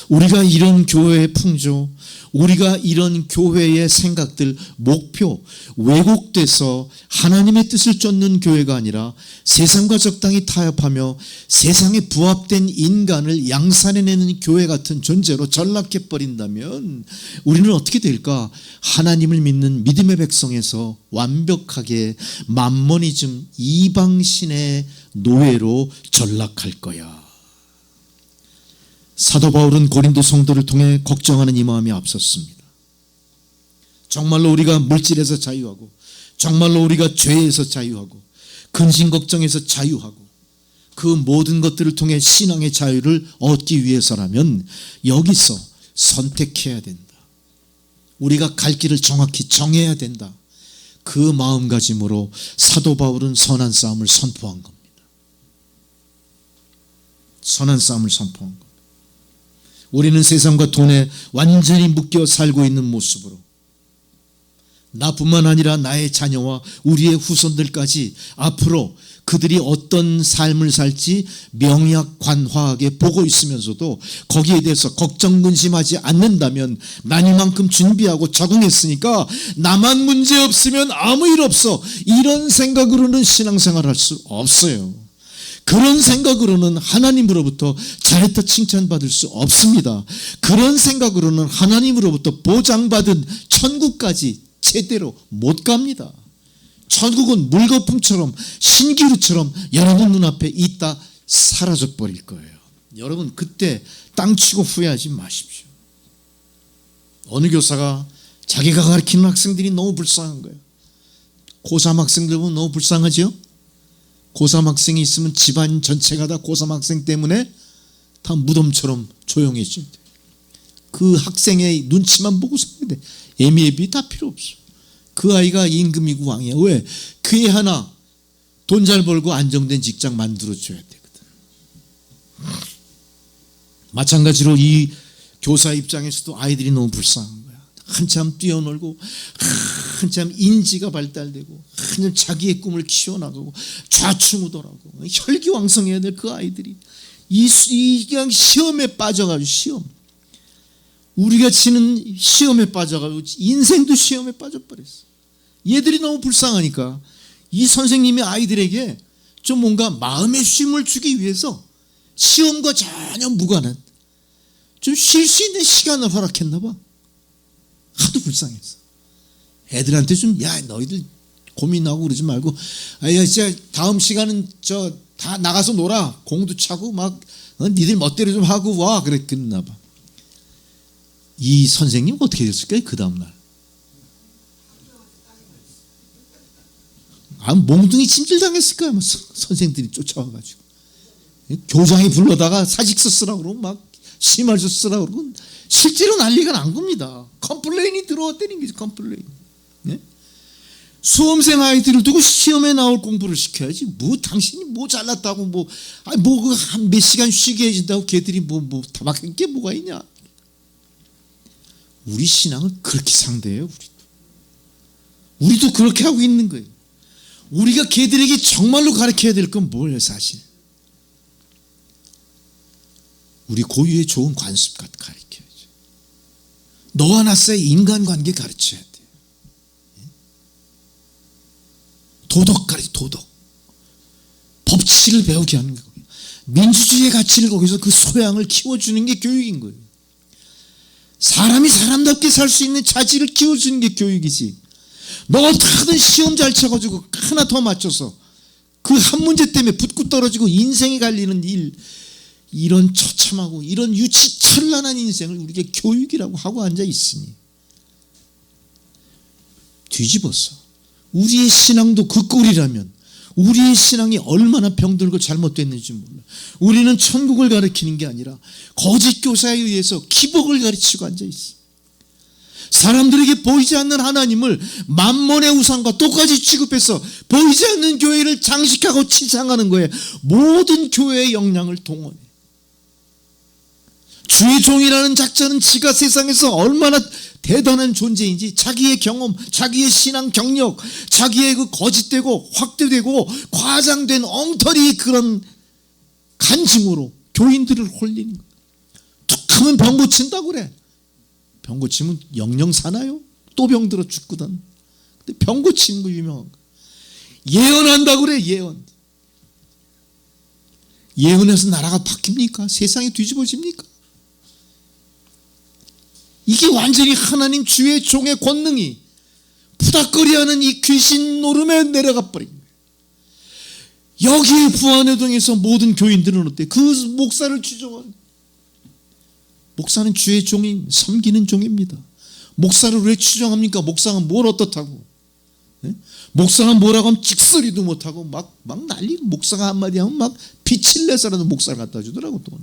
우리가 이런 교회의 풍조, 우리가 이런 교회의 생각들, 목표, 왜곡돼서 하나님의 뜻을 쫓는 교회가 아니라 세상과 적당히 타협하며 세상에 부합된 인간을 양산해내는 교회 같은 존재로 전락해버린다면 우리는 어떻게 될까? 하나님을 믿는 믿음의 백성에서 완벽하게 만모니즘, 이방신의 노예로 전락할 거야. 사도 바울은 고린도 성도를 통해 걱정하는 이 마음이 앞섰습니다. 정말로 우리가 물질에서 자유하고, 정말로 우리가 죄에서 자유하고, 근심 걱정에서 자유하고, 그 모든 것들을 통해 신앙의 자유를 얻기 위해서라면 여기서 선택해야 된다. 우리가 갈 길을 정확히 정해야 된다. 그 마음가짐으로 사도 바울은 선한 싸움을 선포한 겁니다. 선한 싸움을 선포한 겁니다. 우리는 세상과 돈에 완전히 묶여 살고 있는 모습으로 나뿐만 아니라 나의 자녀와 우리의 후손들까지 앞으로 그들이 어떤 삶을 살지 명약관화하게 보고 있으면서도 거기에 대해서 걱정 근심하지 않는다면 난 이만큼 준비하고 적응했으니까 나만 문제 없으면 아무 일 없어, 이런 생각으로는 신앙생활할 수 없어요. 그런 생각으로는 하나님으로부터 잘했다 칭찬받을 수 없습니다. 그런 생각으로는 하나님으로부터 보장받은 천국까지 제대로 못 갑니다. 천국은 물거품처럼 신기루처럼 여러분 눈앞에 있다 사라져 버릴 거예요. 여러분, 그때 땅 치고 후회하지 마십시오. 어느 교사가 자기가 가르치는 학생들이 너무 불쌍한 거예요. 고3 학생들 보면 너무 불쌍하죠? 고3 학생이 있으면 집안 전체가 다 고3 학생 때문에 다 무덤처럼 조용해진대. 그 학생의 눈치만 보고 살아야 돼. 애미애비 다 필요 없어. 그 아이가 임금이고 왕이야. 왜? 그 애 하나 돈 잘 벌고 안정된 직장 만들어줘야 되거든. 마찬가지로 이 교사 입장에서도 아이들이 너무 불쌍한 거야. 한참 뛰어놀고 한참 인지가 발달되고 한참 자기의 꿈을 키워나가고 좌충우돌하고 혈기왕성해야 될 그 아이들이 이 그냥 시험에 빠져가지고 시험, 우리가 치는 시험에 빠져가지고 인생도 시험에 빠져버렸어. 얘들이 너무 불쌍하니까 이 선생님이 아이들에게 좀 뭔가 마음의 쉼을 주기 위해서 시험과 전혀 무관한 좀 쉴 수 있는 시간을 허락했나 봐. 하도 불쌍했어. 애들한테 좀, 야, 너희들 고민하고 그러지 말고, 야, 진짜 다음 시간은 다 나가서 놀아. 공도 차고 막 니들 멋대로 좀 하고 와. 그랬나 봐. 이 선생님 어떻게 됐을까요? 그 다음날 몽둥이 침질당했을까요? 선생들이 쫓아와가지고 교장이 불러다가 사직서 쓰라고 그러고 막 심할서 쓰라고 그러고 실제로 난리가 난 겁니다. 컴플레인이 들어왔다는 거지. 컴플레인. 네? 수험생 아이들을 두고 시험에 나올 공부를 시켜야지. 뭐 당신이 뭐 잘났다고 한 몇 시간 쉬게 해준다고 걔들이 다 막힌 게 뭐가 있냐. 우리 신앙을 그렇게 상대해요. 우리도 그렇게 하고 있는 거예요. 우리가 걔들에게 정말로 가르쳐야 될 건 뭐예요? 사실 우리 고유의 좋은 관습 가르쳐야죠. 너와 나 사이 인간관계 가르쳐야 돼요. 도덕 도덕 법치를 배우게 하는 거예요. 민주주의의 가치를 거기서 그 소양을 키워주는 게 교육인 거예요. 사람이 사람답게 살 수 있는 자질을 키워주는 게 교육이지. 너 어떻게든 시험 잘 쳐가지고 하나 더 맞춰서 그 한 문제 때문에 붙고 떨어지고 인생이 갈리는 일, 이런 처참하고 이런 유치천란한 인생을 우리가 교육이라고 하고 앉아 있으니 뒤집었어. 우리의 신앙도 그 꼴이라면 우리의 신앙이 얼마나 병들고 잘못됐는지 몰라. 우리는 천국을 가르치는 게 아니라 거짓 교사에 의해서 기복을 가르치고 앉아 있어. 사람들에게 보이지 않는 하나님을 만몬의 우상과 똑같이 취급해서 보이지 않는 교회를 장식하고 치장하는 거예요. 모든 교회의 역량을 동원해. 주의 종이라는 작자는 지가 세상에서 얼마나 대단한 존재인지 자기의 경험, 자기의 신앙 경력, 자기의 그 거짓되고 확대되고 과장된 엉터리 그런 간증으로 교인들을 홀리는 거예요. 툭 하면 병 고친다고 그래. 병 고치면 영영 사나요? 또 병들어 죽거든. 근데 병 고치는 거 유명한 거. 예언한다고 그래. 예언해서 나라가 바뀝니까? 세상이 뒤집어집니까? 이게 완전히 하나님 주의 종의 권능이 푸닥거리하는 이 귀신 노름에 내려가 버린 거예요. 여기에 부안회동에서 모든 교인들은 어때? 그 목사를 추종하는. 목사는 주의 종이 섬기는 종입니다. 목사를 왜 추종합니까? 목사가 뭘 어떻다고? 네? 목사가 뭐라고 하면 찍소리도 못하고 막 난리고, 목사가 한마디 하면 막 빛을 내서라도 목사를 갖다 주더라고. 또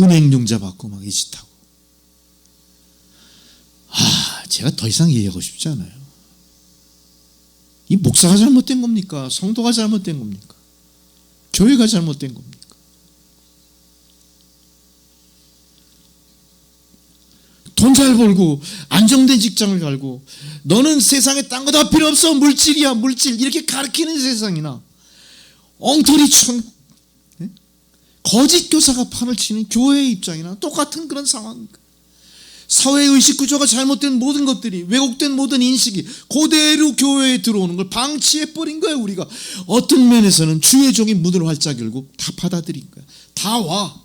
은행융자 받고 막 이 짓하고. 제가 더 이상 이해하고 싶지 않아요. 이 목사가 잘못된 겁니까? 성도가 잘못된 겁니까? 교회가 잘못된 겁니까? 돈 잘 벌고 안정된 직장을 갈고 너는 세상에 딴 거 다 필요 없어, 물질이야 물질, 이렇게 가르치는 세상이나 엉터리 천국, 거짓 교사가 판을 치는 교회의 입장이나 똑같은 그런 상황입니다. 사회의 의식 구조가 잘못된 모든 것들이, 왜곡된 모든 인식이 그대로 교회에 들어오는 걸 방치해버린 거예요. 우리가 어떤 면에서는 주의 종이 문을 활짝 열고 다 받아들인 거야. 다 와,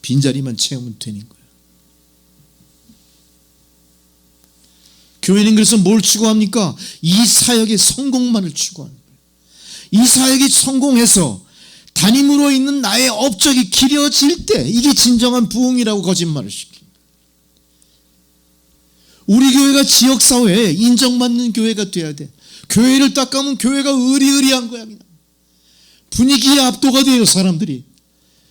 빈자리만 채우면 되는 거야. 교회는 그래서 뭘 추구합니까? 이 사역의 성공만을 추구하는 거예요. 이 사역이 성공해서 담임으로 있는 나의 업적이 길어질 때 이게 진정한 부흥이라고 거짓말을 시킵니다. 우리 교회가 지역사회에 인정받는 교회가 돼야 돼. 교회를 딱 가면 교회가 의리의리한 거야. 그냥. 분위기에 압도가 돼요. 사람들이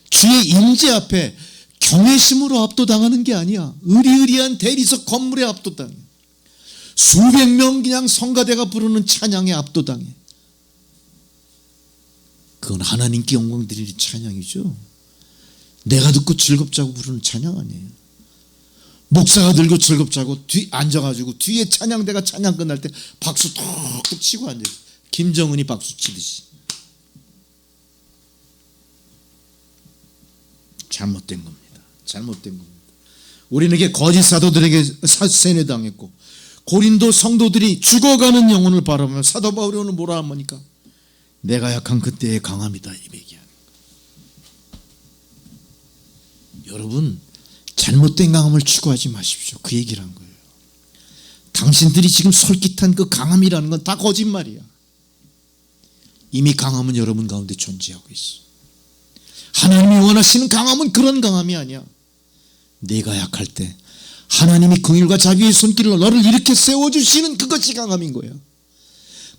주의 임재 앞에 경외심으로 압도당하는 게 아니야. 의리의리한 대리석 건물에 압도당해. 수백 명 그냥 성가대가 부르는 찬양에 압도당해. 그건 하나님께 영광 드리는 찬양이죠. 내가 듣고 즐겁자고 부르는 찬양 아니에요. 목사가 들고 즐겁자고 뒤 앉아가지고 뒤에 찬양대가 찬양 끝날 때 박수 톡톡 치고 앉아요. 김정은이 박수 치듯이. 잘못된 겁니다. 잘못된 겁니다. 우리는 이게 거짓 사도들에게 세뇌당했고 고린도 성도들이 죽어가는 영혼을 바라보며 사도 바울이 오늘 뭐라 합니까? 내가 약한 그때의 강함이다, 이 얘기하는 거예요. 여러분, 잘못된 강함을 추구하지 마십시오. 그 얘기를 한 거예요. 당신들이 지금 솔깃한 그 강함이라는 건 다 거짓말이야. 이미 강함은 여러분 가운데 존재하고 있어. 하나님이 원하시는 강함은 그런 강함이 아니야. 내가 약할 때 하나님이 긍휼과 자비의 손길로 너를 이렇게 세워주시는 그것이 강함인 거야.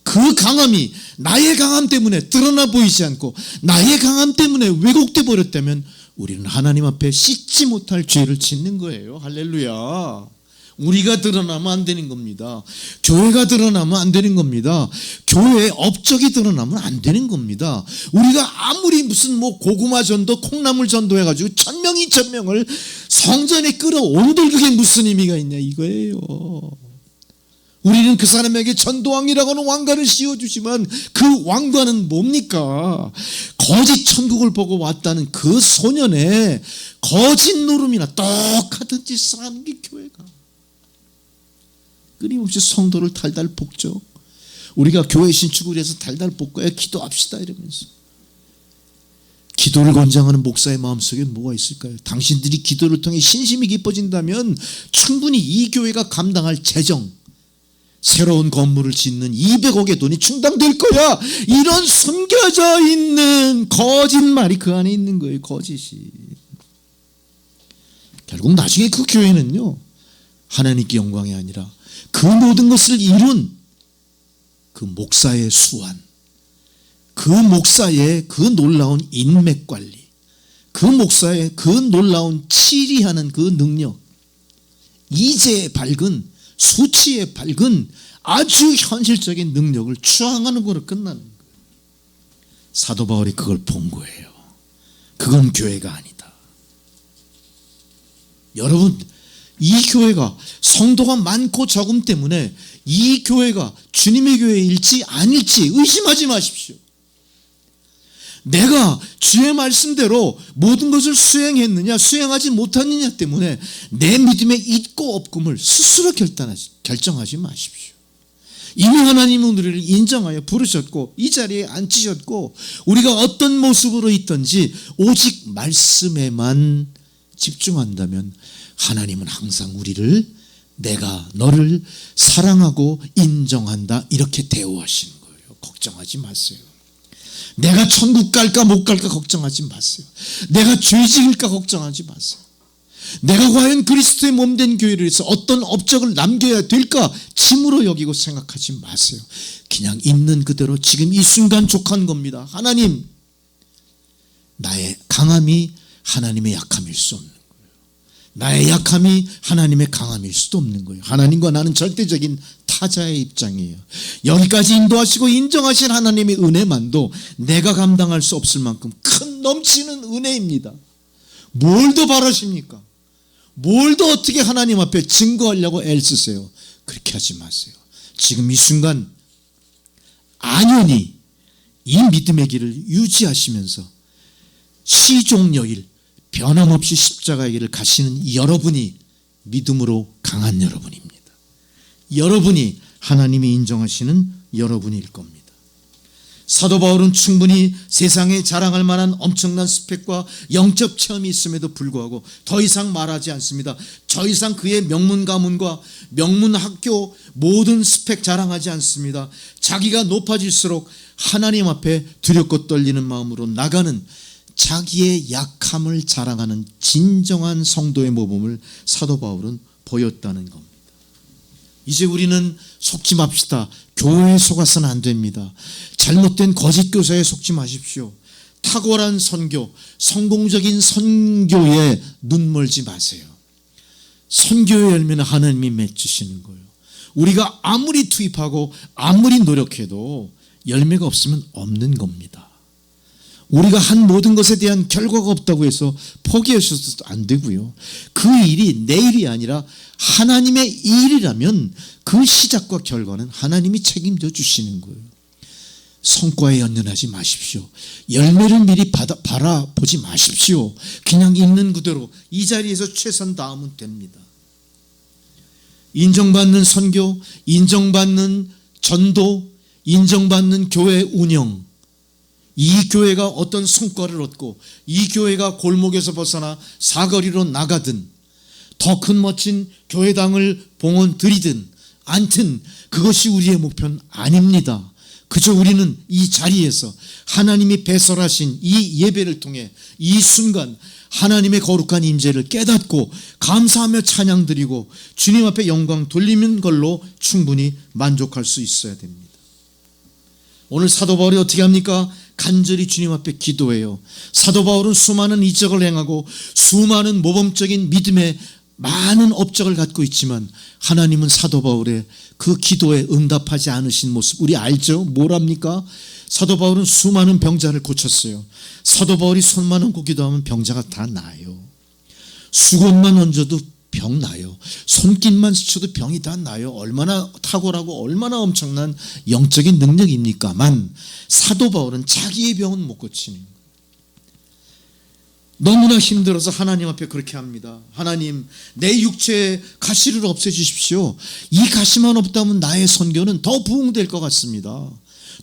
그 강함이 나의 강함 때문에 드러나 보이지 않고 나의 강함 때문에 왜곡돼 버렸다면 우리는 하나님 앞에 씻지 못할 죄를 짓는 거예요. 할렐루야. 우리가 드러나면 안 되는 겁니다. 교회가 드러나면 안 되는 겁니다. 교회의 업적이 드러나면 안 되는 겁니다. 우리가 아무리 무슨 뭐 고구마 전도, 콩나물 전도 해가지고 1000명, 2000명을 성전에 끌어온들 그게 무슨 의미가 있냐 이거예요. 우리는 그 사람에게 전도왕이라고 하는 왕관을 씌워주지만 그 왕관은 뭡니까? 거짓 천국을 보고 왔다는 그 소년의 거짓 노름이나 똑같은 짓을 하는 게 교회가. 끊임없이 성도를 달달 볶죠. 우리가 교회 신축을 위해서 달달 볶아야 기도합시다 이러면서. 기도를 권장하는 목사의 마음속에 뭐가 있을까요? 당신들이 기도를 통해 신심이 깊어진다면 충분히 이 교회가 감당할 재정, 새로운 건물을 짓는 200억의 돈이 충당될 거야. 이런 숨겨져 있는 거짓말이 그 안에 있는 거예요. 거짓이. 결국 나중에 그 교회는요, 하나님께 영광이 아니라 그 모든 것을 이룬 그 목사의 수완, 그 목사의 그 놀라운 인맥 관리, 그 목사의 그 놀라운 치리하는 그 능력, 이제에 밝은, 수치에 밝은 아주 현실적인 능력을 추앙하는 거로 끝나는 거예요. 사도 바울이 그걸 본 거예요. 그건 교회가 아니다. 여러분, 이 교회가 성도가 많고 적음 때문에 이 교회가 주님의 교회일지 아닐지 의심하지 마십시오. 내가 주의 말씀대로 모든 것을 수행했느냐 수행하지 못했느냐 때문에 내 믿음의 있고 없음을 스스로 결정하지 마십시오. 이미 하나님은 우리를 인정하여 부르셨고 이 자리에 앉히셨고 우리가 어떤 모습으로 있든지 오직 말씀에만 집중한다면 하나님은 항상 우리를 내가 너를 사랑하고 인정한다 이렇게 대우하시는 거예요. 걱정하지 마세요. 내가 천국 갈까 못 갈까 걱정하지 마세요. 내가 죄 지을까 걱정하지 마세요. 내가 과연 그리스도의 몸된 교회를 위해서 어떤 업적을 남겨야 될까 침으로 여기고 생각하지 마세요. 그냥 있는 그대로 지금 이 순간 족한 겁니다. 하나님, 나의 강함이 하나님의 약함일 수 없는 거예요. 나의 약함이 하나님의 강함일 수도 없는 거예요. 하나님과 나는 절대적인 타자의 입장이에요. 여기까지 인도하시고 인정하신 하나님의 은혜만도 내가 감당할 수 없을 만큼 큰 넘치는 은혜입니다. 뭘 더 바라십니까? 뭘 더 어떻게 하나님 앞에 증거하려고 애쓰세요? 그렇게 하지 마세요. 지금 이 순간 안연히 이 믿음의 길을 유지하시면서 시종여일 변함없이 십자가의 길을 가시는 여러분이 믿음으로 강한 여러분입니다. 여러분이 하나님이 인정하시는 여러분일 겁니다. 사도 바울은 충분히 세상에 자랑할 만한 엄청난 스펙과 영적 체험이 있음에도 불구하고 더 이상 말하지 않습니다. 더 이상 그의 명문 가문과 명문 학교 모든 스펙 자랑하지 않습니다. 자기가 높아질수록 하나님 앞에 두렵고 떨리는 마음으로 나가는 자기의 약함을 자랑하는 진정한 성도의 모범을 사도 바울은 보였다는 겁니다. 이제 우리는 속지 맙시다. 교회에 속아서는 안 됩니다. 잘못된 거짓 교사에 속지 마십시오. 탁월한 선교, 성공적인 선교에 눈멀지 마세요. 선교의 열매는 하나님이 맺으시는 거예요. 우리가 아무리 투입하고 아무리 노력해도 열매가 없으면 없는 겁니다. 우리가 한 모든 것에 대한 결과가 없다고 해서 포기하셔도 안 되고요. 그 일이 내 일이 아니라 하나님의 일이라면 그 시작과 결과는 하나님이 책임져 주시는 거예요. 성과에 연연하지 마십시오. 열매를 미리 바라보지 마십시오. 그냥 있는 그대로 이 자리에서 최선 다하면 됩니다. 인정받는 선교, 인정받는 전도, 인정받는 교회 운영, 이 교회가 어떤 성과를 얻고 이 교회가 골목에서 벗어나 사거리로 나가든 더 큰 멋진 교회당을 봉헌 드리든 않든 그것이 우리의 목표는 아닙니다. 그저 우리는 이 자리에서 하나님이 배설하신 이 예배를 통해 이 순간 하나님의 거룩한 임재를 깨닫고 감사하며 찬양 드리고 주님 앞에 영광 돌리는 걸로 충분히 만족할 수 있어야 됩니다. 오늘 사도 바울이 어떻게 합니까? 간절히 주님 앞에 기도해요. 사도 바울은 수많은 이적을 행하고 수많은 모범적인 믿음의 많은 업적을 갖고 있지만 하나님은 사도 바울의 그 기도에 응답하지 않으신 모습 우리 알죠? 뭐랍니까? 사도 바울은 수많은 병자를 고쳤어요. 사도 바울이 손만 얹고 기도하면 병자가 다 나아요. 수건만 얹어도 병 나요. 손길만 스쳐도 병이 다 나요. 얼마나 탁월하고 얼마나 엄청난 영적인 능력입니까만 사도 바울은 자기의 병은 못 고치는 거예요. 너무나 힘들어서 하나님 앞에 그렇게 합니다. 하나님, 내 육체의 가시를 없애주십시오. 이 가시만 없다면 나의 선교는 더 부흥될 것 같습니다.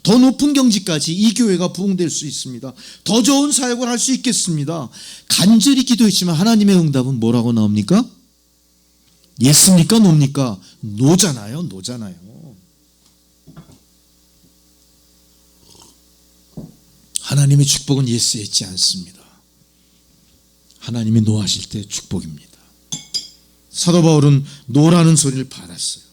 더 높은 경지까지 이 교회가 부흥될 수 있습니다. 더 좋은 사역을 할 수 있겠습니다. 간절히 기도했지만 하나님의 응답은 뭐라고 나옵니까? 예스입니까? 노입니까? 노잖아요. 노잖아요. 하나님의 축복은 예스에 있지 않습니다. 하나님이 노하실 때 축복입니다. 사도 바울은 노라는 소리를 받았어요.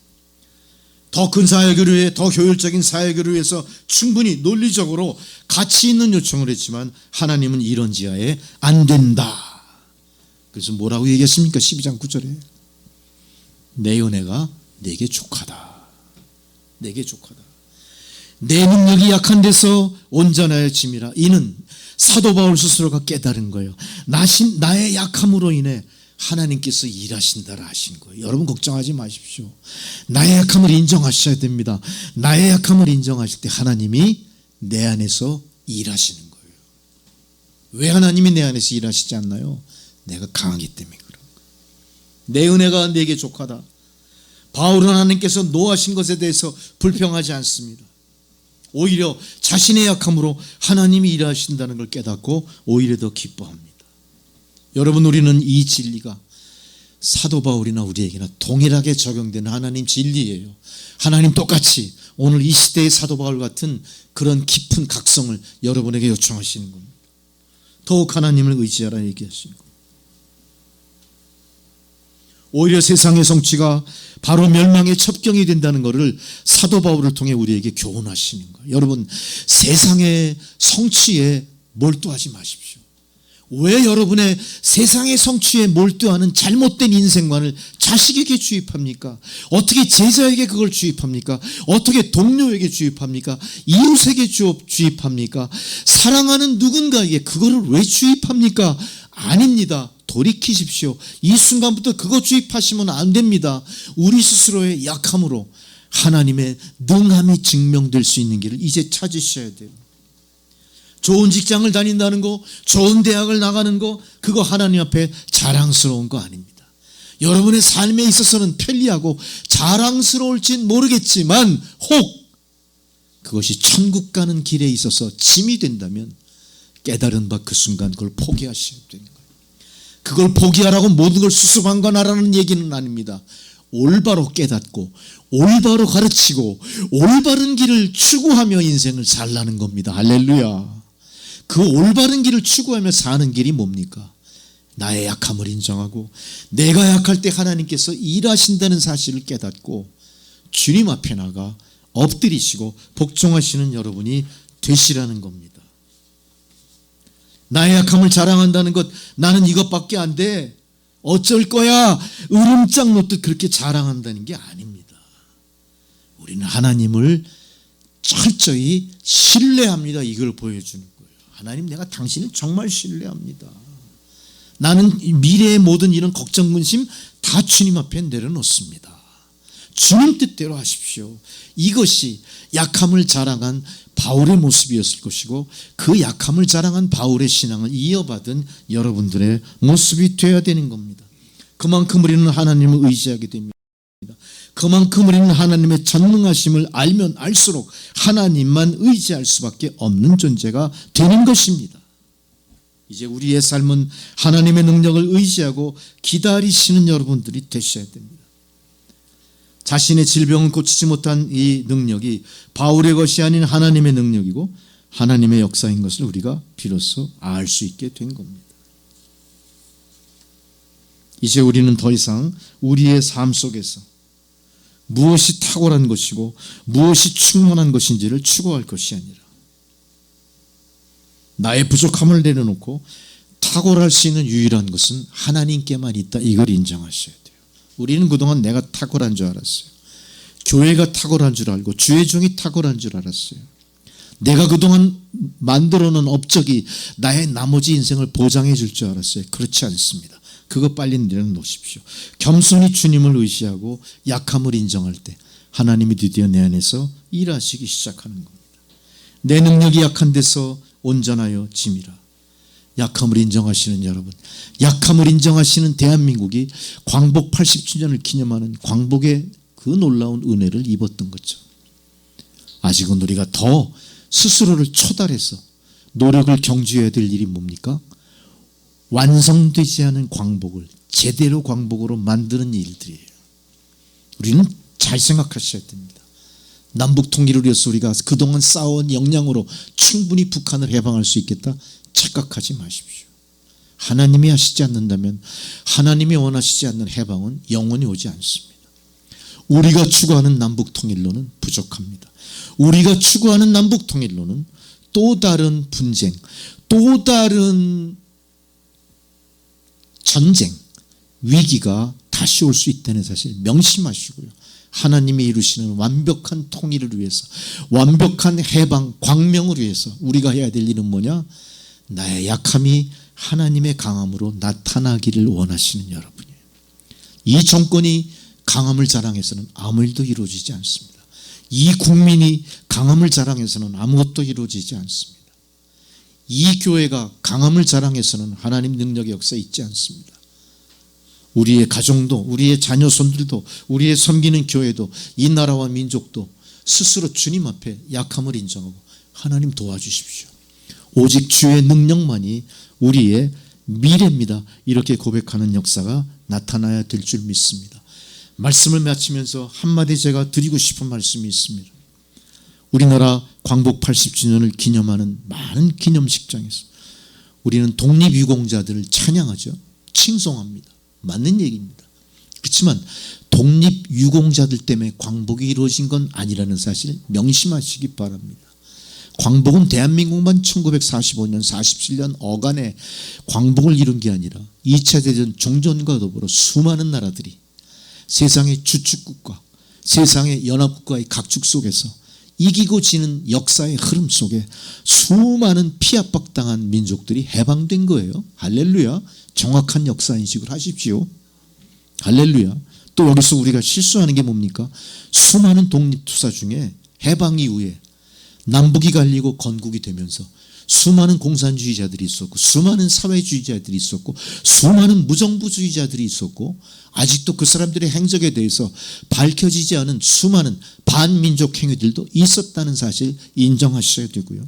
더 큰 사역을 위해, 더 효율적인 사역을 위해서 충분히 논리적으로 가치 있는 요청을 했지만 하나님은 이런 지하에 안 된다. 그래서 뭐라고 얘기했습니까? 12장 9절에 내 은혜가 내게 족하다. 내게 족하다. 내 능력이 약한 데서 온전하여 짐이라. 이는 사도 바울 스스로가 깨달은 거예요. 나의 약함으로 인해 하나님께서 일하신다라 하신 거예요. 여러분 걱정하지 마십시오. 나의 약함을 인정하셔야 됩니다. 나의 약함을 인정하실 때 하나님이 내 안에서 일하시는 거예요. 왜 하나님이 내 안에서 일하시지 않나요? 내가 강하기 때문에 그런 거예요. 내 은혜가 내게 족하다. 바울은 하나님께서 노하신 것에 대해서 불평하지 않습니다. 오히려 자신의 약함으로 하나님이 일하신다는 걸 깨닫고 오히려 더 기뻐합니다. 여러분, 우리는 이 진리가 사도 바울이나 우리에게나 동일하게 적용되는 하나님 진리예요. 하나님 똑같이 오늘 이 시대의 사도 바울 같은 그런 깊은 각성을 여러분에게 요청하시는 겁니다. 더욱 하나님을 의지하라 얘기하시는 겁니다. 오히려 세상의 성취가 바로 멸망의 첩경이 된다는 것을 사도 바울을 통해 우리에게 교훈하시는 거예요. 여러분, 세상의 성취에 몰두하지 마십시오. 왜 여러분의 세상의 성취에 몰두하는 잘못된 인생관을 자식에게 주입합니까? 어떻게 제자에게 그걸 주입합니까? 어떻게 동료에게 주입합니까? 이웃에게 주입합니까? 사랑하는 누군가에게 그거를 왜 주입합니까? 아닙니다. 돌이키십시오. 이 순간부터 그거 주입하시면 안 됩니다. 우리 스스로의 약함으로 하나님의 능함이 증명될 수 있는 길을 이제 찾으셔야 돼요. 좋은 직장을 다닌다는 거, 좋은 대학을 나가는 거, 그거 하나님 앞에 자랑스러운 거 아닙니다. 여러분의 삶에 있어서는 편리하고 자랑스러울진 모르겠지만 혹 그것이 천국 가는 길에 있어서 짐이 된다면 깨달은 바 그 순간 그걸 포기하셔야 되는 거예요. 그걸 포기하라고 모든 걸 수수방관하라는 얘기는 아닙니다. 올바로 깨닫고 올바로 가르치고 올바른 길을 추구하며 인생을 살라는 겁니다. 할렐루야. 그 올바른 길을 추구하며 사는 길이 뭡니까? 나의 약함을 인정하고 내가 약할 때 하나님께서 일하신다는 사실을 깨닫고 주님 앞에 나가 엎드리시고 복종하시는 여러분이 되시라는 겁니다. 나의 약함을 자랑한다는 것, 나는 이것밖에 안 돼, 어쩔 거야, 으름장 놓듯 그렇게 자랑한다는 게 아닙니다. 우리는 하나님을 철저히 신뢰합니다. 이걸 보여주는 거예요. 하나님, 내가 당신을 정말 신뢰합니다. 나는 미래의 모든 이런 걱정 근심 다 주님 앞에 내려놓습니다. 주님 뜻대로 하십시오. 이것이 약함을 자랑한 바울의 모습이었을 것이고, 그 약함을 자랑한 바울의 신앙을 이어받은 여러분들의 모습이 되어야 되는 겁니다. 그만큼 우리는 하나님을 의지하게 됩니다. 그만큼 우리는 하나님의 전능하심을 알면 알수록 하나님만 의지할 수밖에 없는 존재가 되는 것입니다. 이제 우리의 삶은 하나님의 능력을 의지하고 기다리시는 여러분들이 되셔야 됩니다. 자신의 질병을 고치지 못한 이 능력이 바울의 것이 아닌 하나님의 능력이고 하나님의 역사인 것을 우리가 비로소 알 수 있게 된 겁니다. 이제 우리는 더 이상 우리의 삶 속에서 무엇이 탁월한 것이고 무엇이 충만한 것인지를 추구할 것이 아니라 나의 부족함을 내려놓고 탁월할 수 있는 유일한 것은 하나님께만 있다, 이걸 인정하셔야 돼요. 우리는 그동안 내가 탁월한 줄 알았어요. 교회가 탁월한 줄 알고 주의 종이 탁월한 줄 알았어요. 내가 그동안 만들어 놓은 업적이 나의 나머지 인생을 보장해 줄 줄 알았어요. 그렇지 않습니다. 그거 빨리 내려놓으십시오. 겸손히 주님을 의지하고 약함을 인정할 때 하나님이 드디어 내 안에서 일하시기 시작하는 겁니다. 내 능력이 약한 데서 온전하여 짐이라. 약함을 인정하시는 여러분, 약함을 인정하시는 대한민국이 광복 80주년을 기념하는 광복의 그 놀라운 은혜를 입었던 거죠. 아직은 우리가 더 스스로를 초달해서 노력을 경주해야 될 일이 뭡니까? 완성되지 않은 광복을 제대로 광복으로 만드는 일들이에요. 우리는 잘 생각하셔야 됩니다. 남북 통일을 위해서 우리가 그동안 쌓아온 역량으로 충분히 북한을 해방할 수 있겠다 착각하지 마십시오. 하나님이 하시지 않는다면, 하나님이 원하시지 않는 해방은 영원히 오지 않습니다. 우리가 추구하는 남북 통일로는 부족합니다. 우리가 추구하는 남북 통일로는 또 다른 분쟁, 또 다른 전쟁, 위기가 다시 올 수 있다는 사실 명심하시고요. 하나님이 이루시는 완벽한 통일을 위해서, 완벽한 해방, 광명을 위해서 우리가 해야 될 일은 뭐냐? 나의 약함이 하나님의 강함으로 나타나기를 원하시는 여러분이에요. 이 정권이 강함을 자랑해서는 아무 일도 이루어지지 않습니다. 이 국민이 강함을 자랑해서는 아무것도 이루어지지 않습니다. 이 교회가 강함을 자랑해서는 하나님 능력의 역사 있지 않습니다. 우리의 가정도, 우리의 자녀 손들도, 우리의 섬기는 교회도, 이 나라와 민족도 스스로 주님 앞에 약함을 인정하고 하나님 도와주십시오. 오직 주의 능력만이 우리의 미래입니다. 이렇게 고백하는 역사가 나타나야 될 줄 믿습니다. 말씀을 마치면서 한마디 제가 드리고 싶은 말씀이 있습니다. 우리나라 광복 80주년을 기념하는 많은 기념식장에서 우리는 독립유공자들을 찬양하죠. 칭송합니다. 맞는 얘기입니다. 그렇지만 독립유공자들 때문에 광복이 이루어진 건 아니라는 사실 명심하시기 바랍니다. 광복은 대한민국만 1945년 47년 어간에 광복을 이룬 게 아니라 2차 대전 종전과 더불어 수많은 나라들이 세상의 주축국가, 세상의 연합국가의 각축 속에서 이기고 지는 역사의 흐름 속에 수많은 피압박당한 민족들이 해방된 거예요. 할렐루야. 정확한 역사 인식을 하십시오. 할렐루야. 또 여기서 우리가 실수하는 게 뭡니까? 수많은 독립투사 중에 해방 이후에 남북이 갈리고 건국이 되면서 수많은 공산주의자들이 있었고, 수많은 사회주의자들이 있었고, 수많은 무정부주의자들이 있었고, 아직도 그 사람들의 행적에 대해서 밝혀지지 않은 수많은 반민족 행위들도 있었다는 사실 인정하셔야 되고요.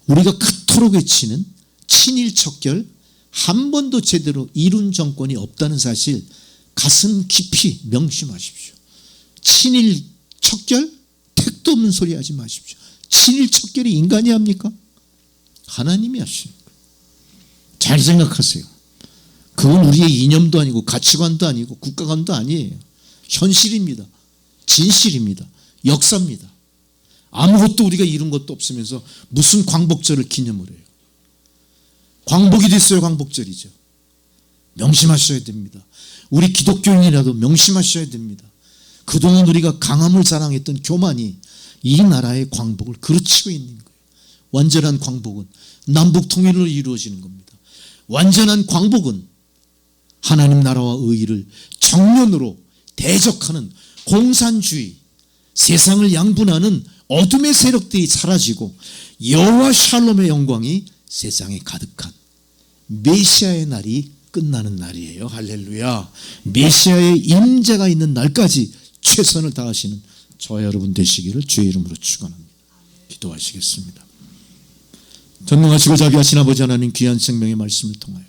우리가 그토록 외치는 친일 척결, 한 번도 제대로 이룬 정권이 없다는 사실 가슴 깊이 명심하십시오. 친일 척결? 택도 없는 소리 하지 마십시오. 친일 척결이 인간이 합니까? 하나님이 하시는 거예요. 잘 생각하세요. 그건 우리의 이념도 아니고 가치관도 아니고 국가관도 아니에요. 현실입니다. 진실입니다. 역사입니다. 아무것도 우리가 이룬 것도 없으면서 무슨 광복절을 기념을 해요. 광복이 됐어요. 광복절이죠. 명심하셔야 됩니다. 우리 기독교인이라도 명심하셔야 됩니다. 그동안 우리가 강함을 자랑했던 교만이 이 나라의 광복을 그르치고 있는 거예요. 완전한 광복은 남북 통일로 이루어지는 겁니다. 완전한 광복은 하나님 나라와 의의를 정면으로 대적하는 공산주의, 세상을 양분하는 어둠의 세력들이 사라지고 여호와 샬롬의 영광이 세상에 가득한 메시아의 날이 끝나는 날이에요. 할렐루야. 메시아의 임재가 있는 날까지 최선을 다하시는 저와 여러분 되시기를 주의 이름으로 축원합니다. 기도하시겠습니다. 전능하시고 자비하신 아버지 하나님, 귀한 생명의 말씀을 통하여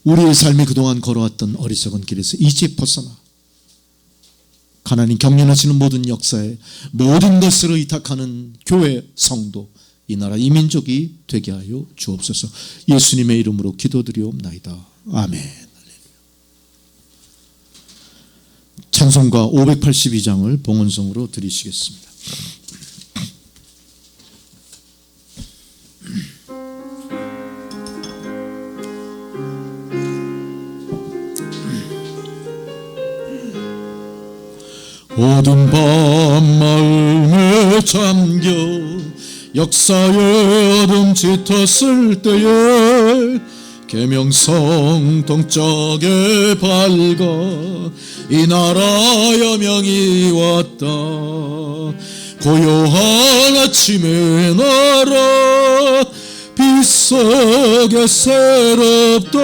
우리의 삶이 그동안 걸어왔던 어리석은 길에서 이제 벗어나 하나님 경륜하시는 모든 역사에 모든 것을 의탁하는 교회 성도, 이 나라 이 민족이 되게 하여 주옵소서. 예수님의 이름으로 기도드리옵나이다. 아멘. 찬송가 582장을 봉헌성으로 드리시겠습니다. 어두운 밤 마음에 잠겨 역사의 어둠 짙었을 때에 계명성 동쪽에 밝아 이 나라 여명이 왔다. 고요한 아침의 나라 빛 속에 새롭다.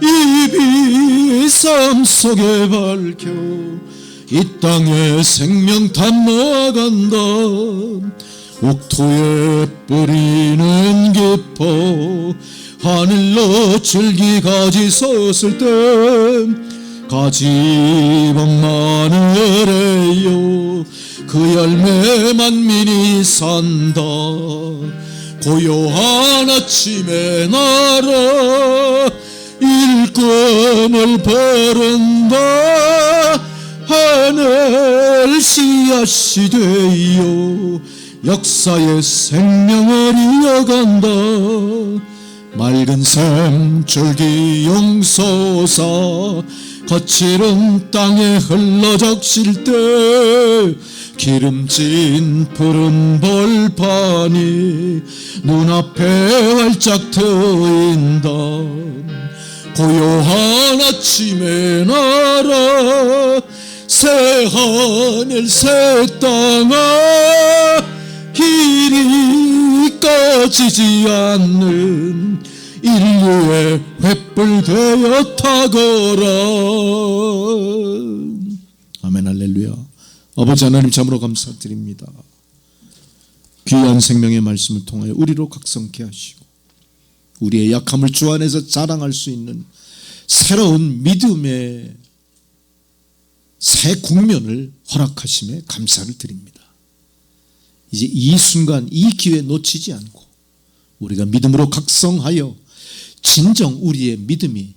이 빛 삶 속에 밝혀 이 땅에 생명 담아간다. 옥토에 뿌리는 깊어 하늘로 줄기가지 섰을 때 가지방 마늘에요 그 열매 만민이 산다. 고요한 아침의 나라 일꾼을 바른다. 하늘 씨앗이 되어 역사의 생명을 이어간다. 맑은 샘 줄기 용솟아 거칠은 땅에 흘러 적실 때 기름진 푸른 벌판이 눈앞에 활짝 트인다. 고요한 아침의 나라 새 하늘 새 땅아 길이 꺼지지 않는 인류의 횃불 되어 타거라. 아멘. 할렐루야. 아버지 하나님 참으로 감사드립니다. 귀한 생명의 말씀을 통하여 우리로 각성케 하시고 우리의 약함을 주 안에서 자랑할 수 있는 새로운 믿음의 새 국면을 허락하심에 감사를 드립니다. 이제 이 순간 이 기회 놓치지 않고 우리가 믿음으로 각성하여 진정 우리의 믿음이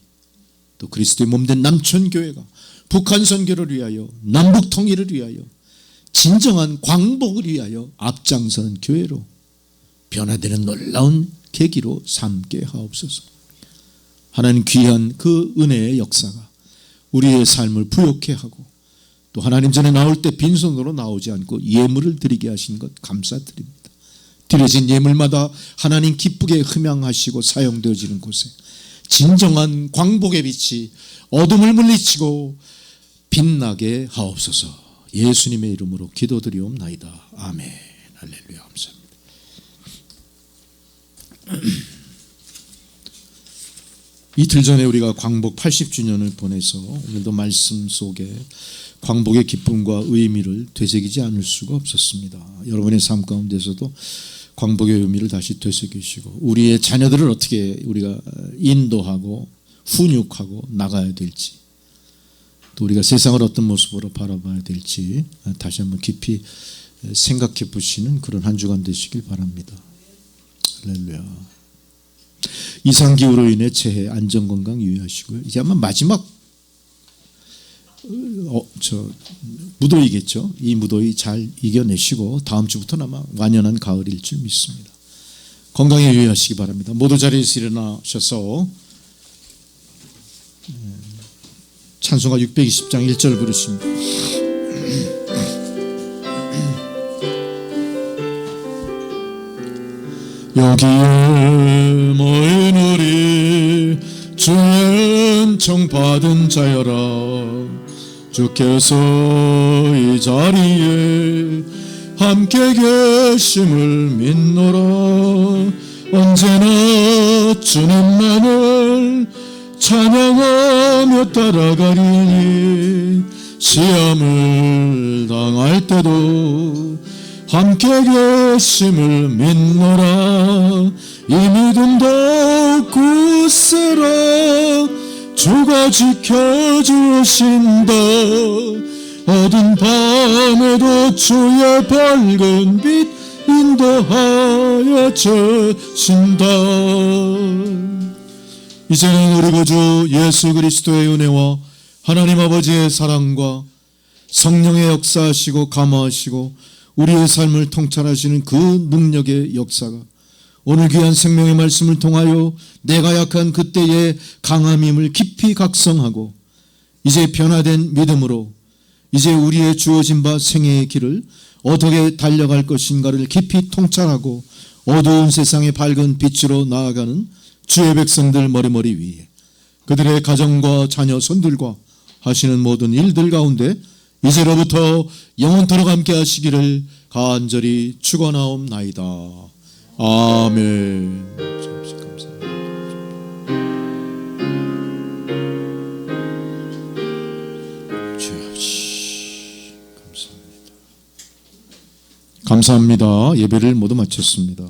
또 그리스도의 몸된 남천교회가 북한 선교를 위하여 남북 통일을 위하여 진정한 광복을 위하여 앞장서는 교회로 변화되는 놀라운 계기로 삼게 하옵소서. 하나님 귀한 그 은혜의 역사가 우리의 삶을 부욕케 하고 또 하나님 전에 나올 때 빈손으로 나오지 않고 예물을 드리게 하신 것 감사드립니다. 드려진 예물마다 하나님 기쁘게 흠양하시고 사용되어지는 곳에 진정한 광복의 빛이 어둠을 물리치고 빛나게 하옵소서. 예수님의 이름으로 기도드리옵나이다. 아멘. 할렐루야. 감사합니다. 이틀 전에 우리가 광복 80주년을 보내서 오늘도 말씀 속에 광복의 기쁨과 의미를 되새기지 않을 수가 없었습니다. 여러분의 삶 가운데서도 광복의 의미를 다시 되새기시고 우리의 자녀들을 어떻게 우리가 인도하고 훈육하고 나가야 될지 또 우리가 세상을 어떤 모습으로 바라봐야 될지 다시 한번 깊이 생각해 보시는 그런 한 주간 되시길 바랍니다. 할렐루야. 이상기후로 인해 재해 안전건강 유의하시고요. 이제 아마 마지막 무더위겠죠. 이 무더위 잘 이겨내시고 다음 주부터는 아마 완연한 가을일 줄 믿습니다. 건강에 유의하시기 바랍니다. 모두 자리에서 일어나셔서 찬송가 620장 1절 부르십니다. 여기에 모인 우리 주의 은총 받은 자여라. 주께서 이 자리에 함께 계심을 믿노라. 언제나 주님만을 찬양하며 따라가리니 시험을 당할 때도 함께 계심을 믿노라. 이 믿음 더욱 굳세라. 주가 지켜주신다. 어두운 밤에도 주의 밝은 빛 인도하여 주신다. 이제는 우리 구주 예수 그리스도의 은혜와 하나님 아버지의 사랑과 성령의 역사하시고 감화하시고 우리의 삶을 통찰하시는 그 능력의 역사가 오늘 귀한 생명의 말씀을 통하여 내가 약한 그때의 강함임을 깊이 각성하고 이제 변화된 믿음으로 이제 우리의 주어진 바 생애의 길을 어떻게 달려갈 것인가를 깊이 통찰하고 어두운 세상의 밝은 빛으로 나아가는 주의 백성들 머리머리 위에 그들의 가정과 자녀 손들과 하시는 모든 일들 가운데 이제로부터 영원토록 함께 하시기를 간절히 축원하옵나이다. 아멘. 감사합니다. 예배를 모두 마쳤습니다.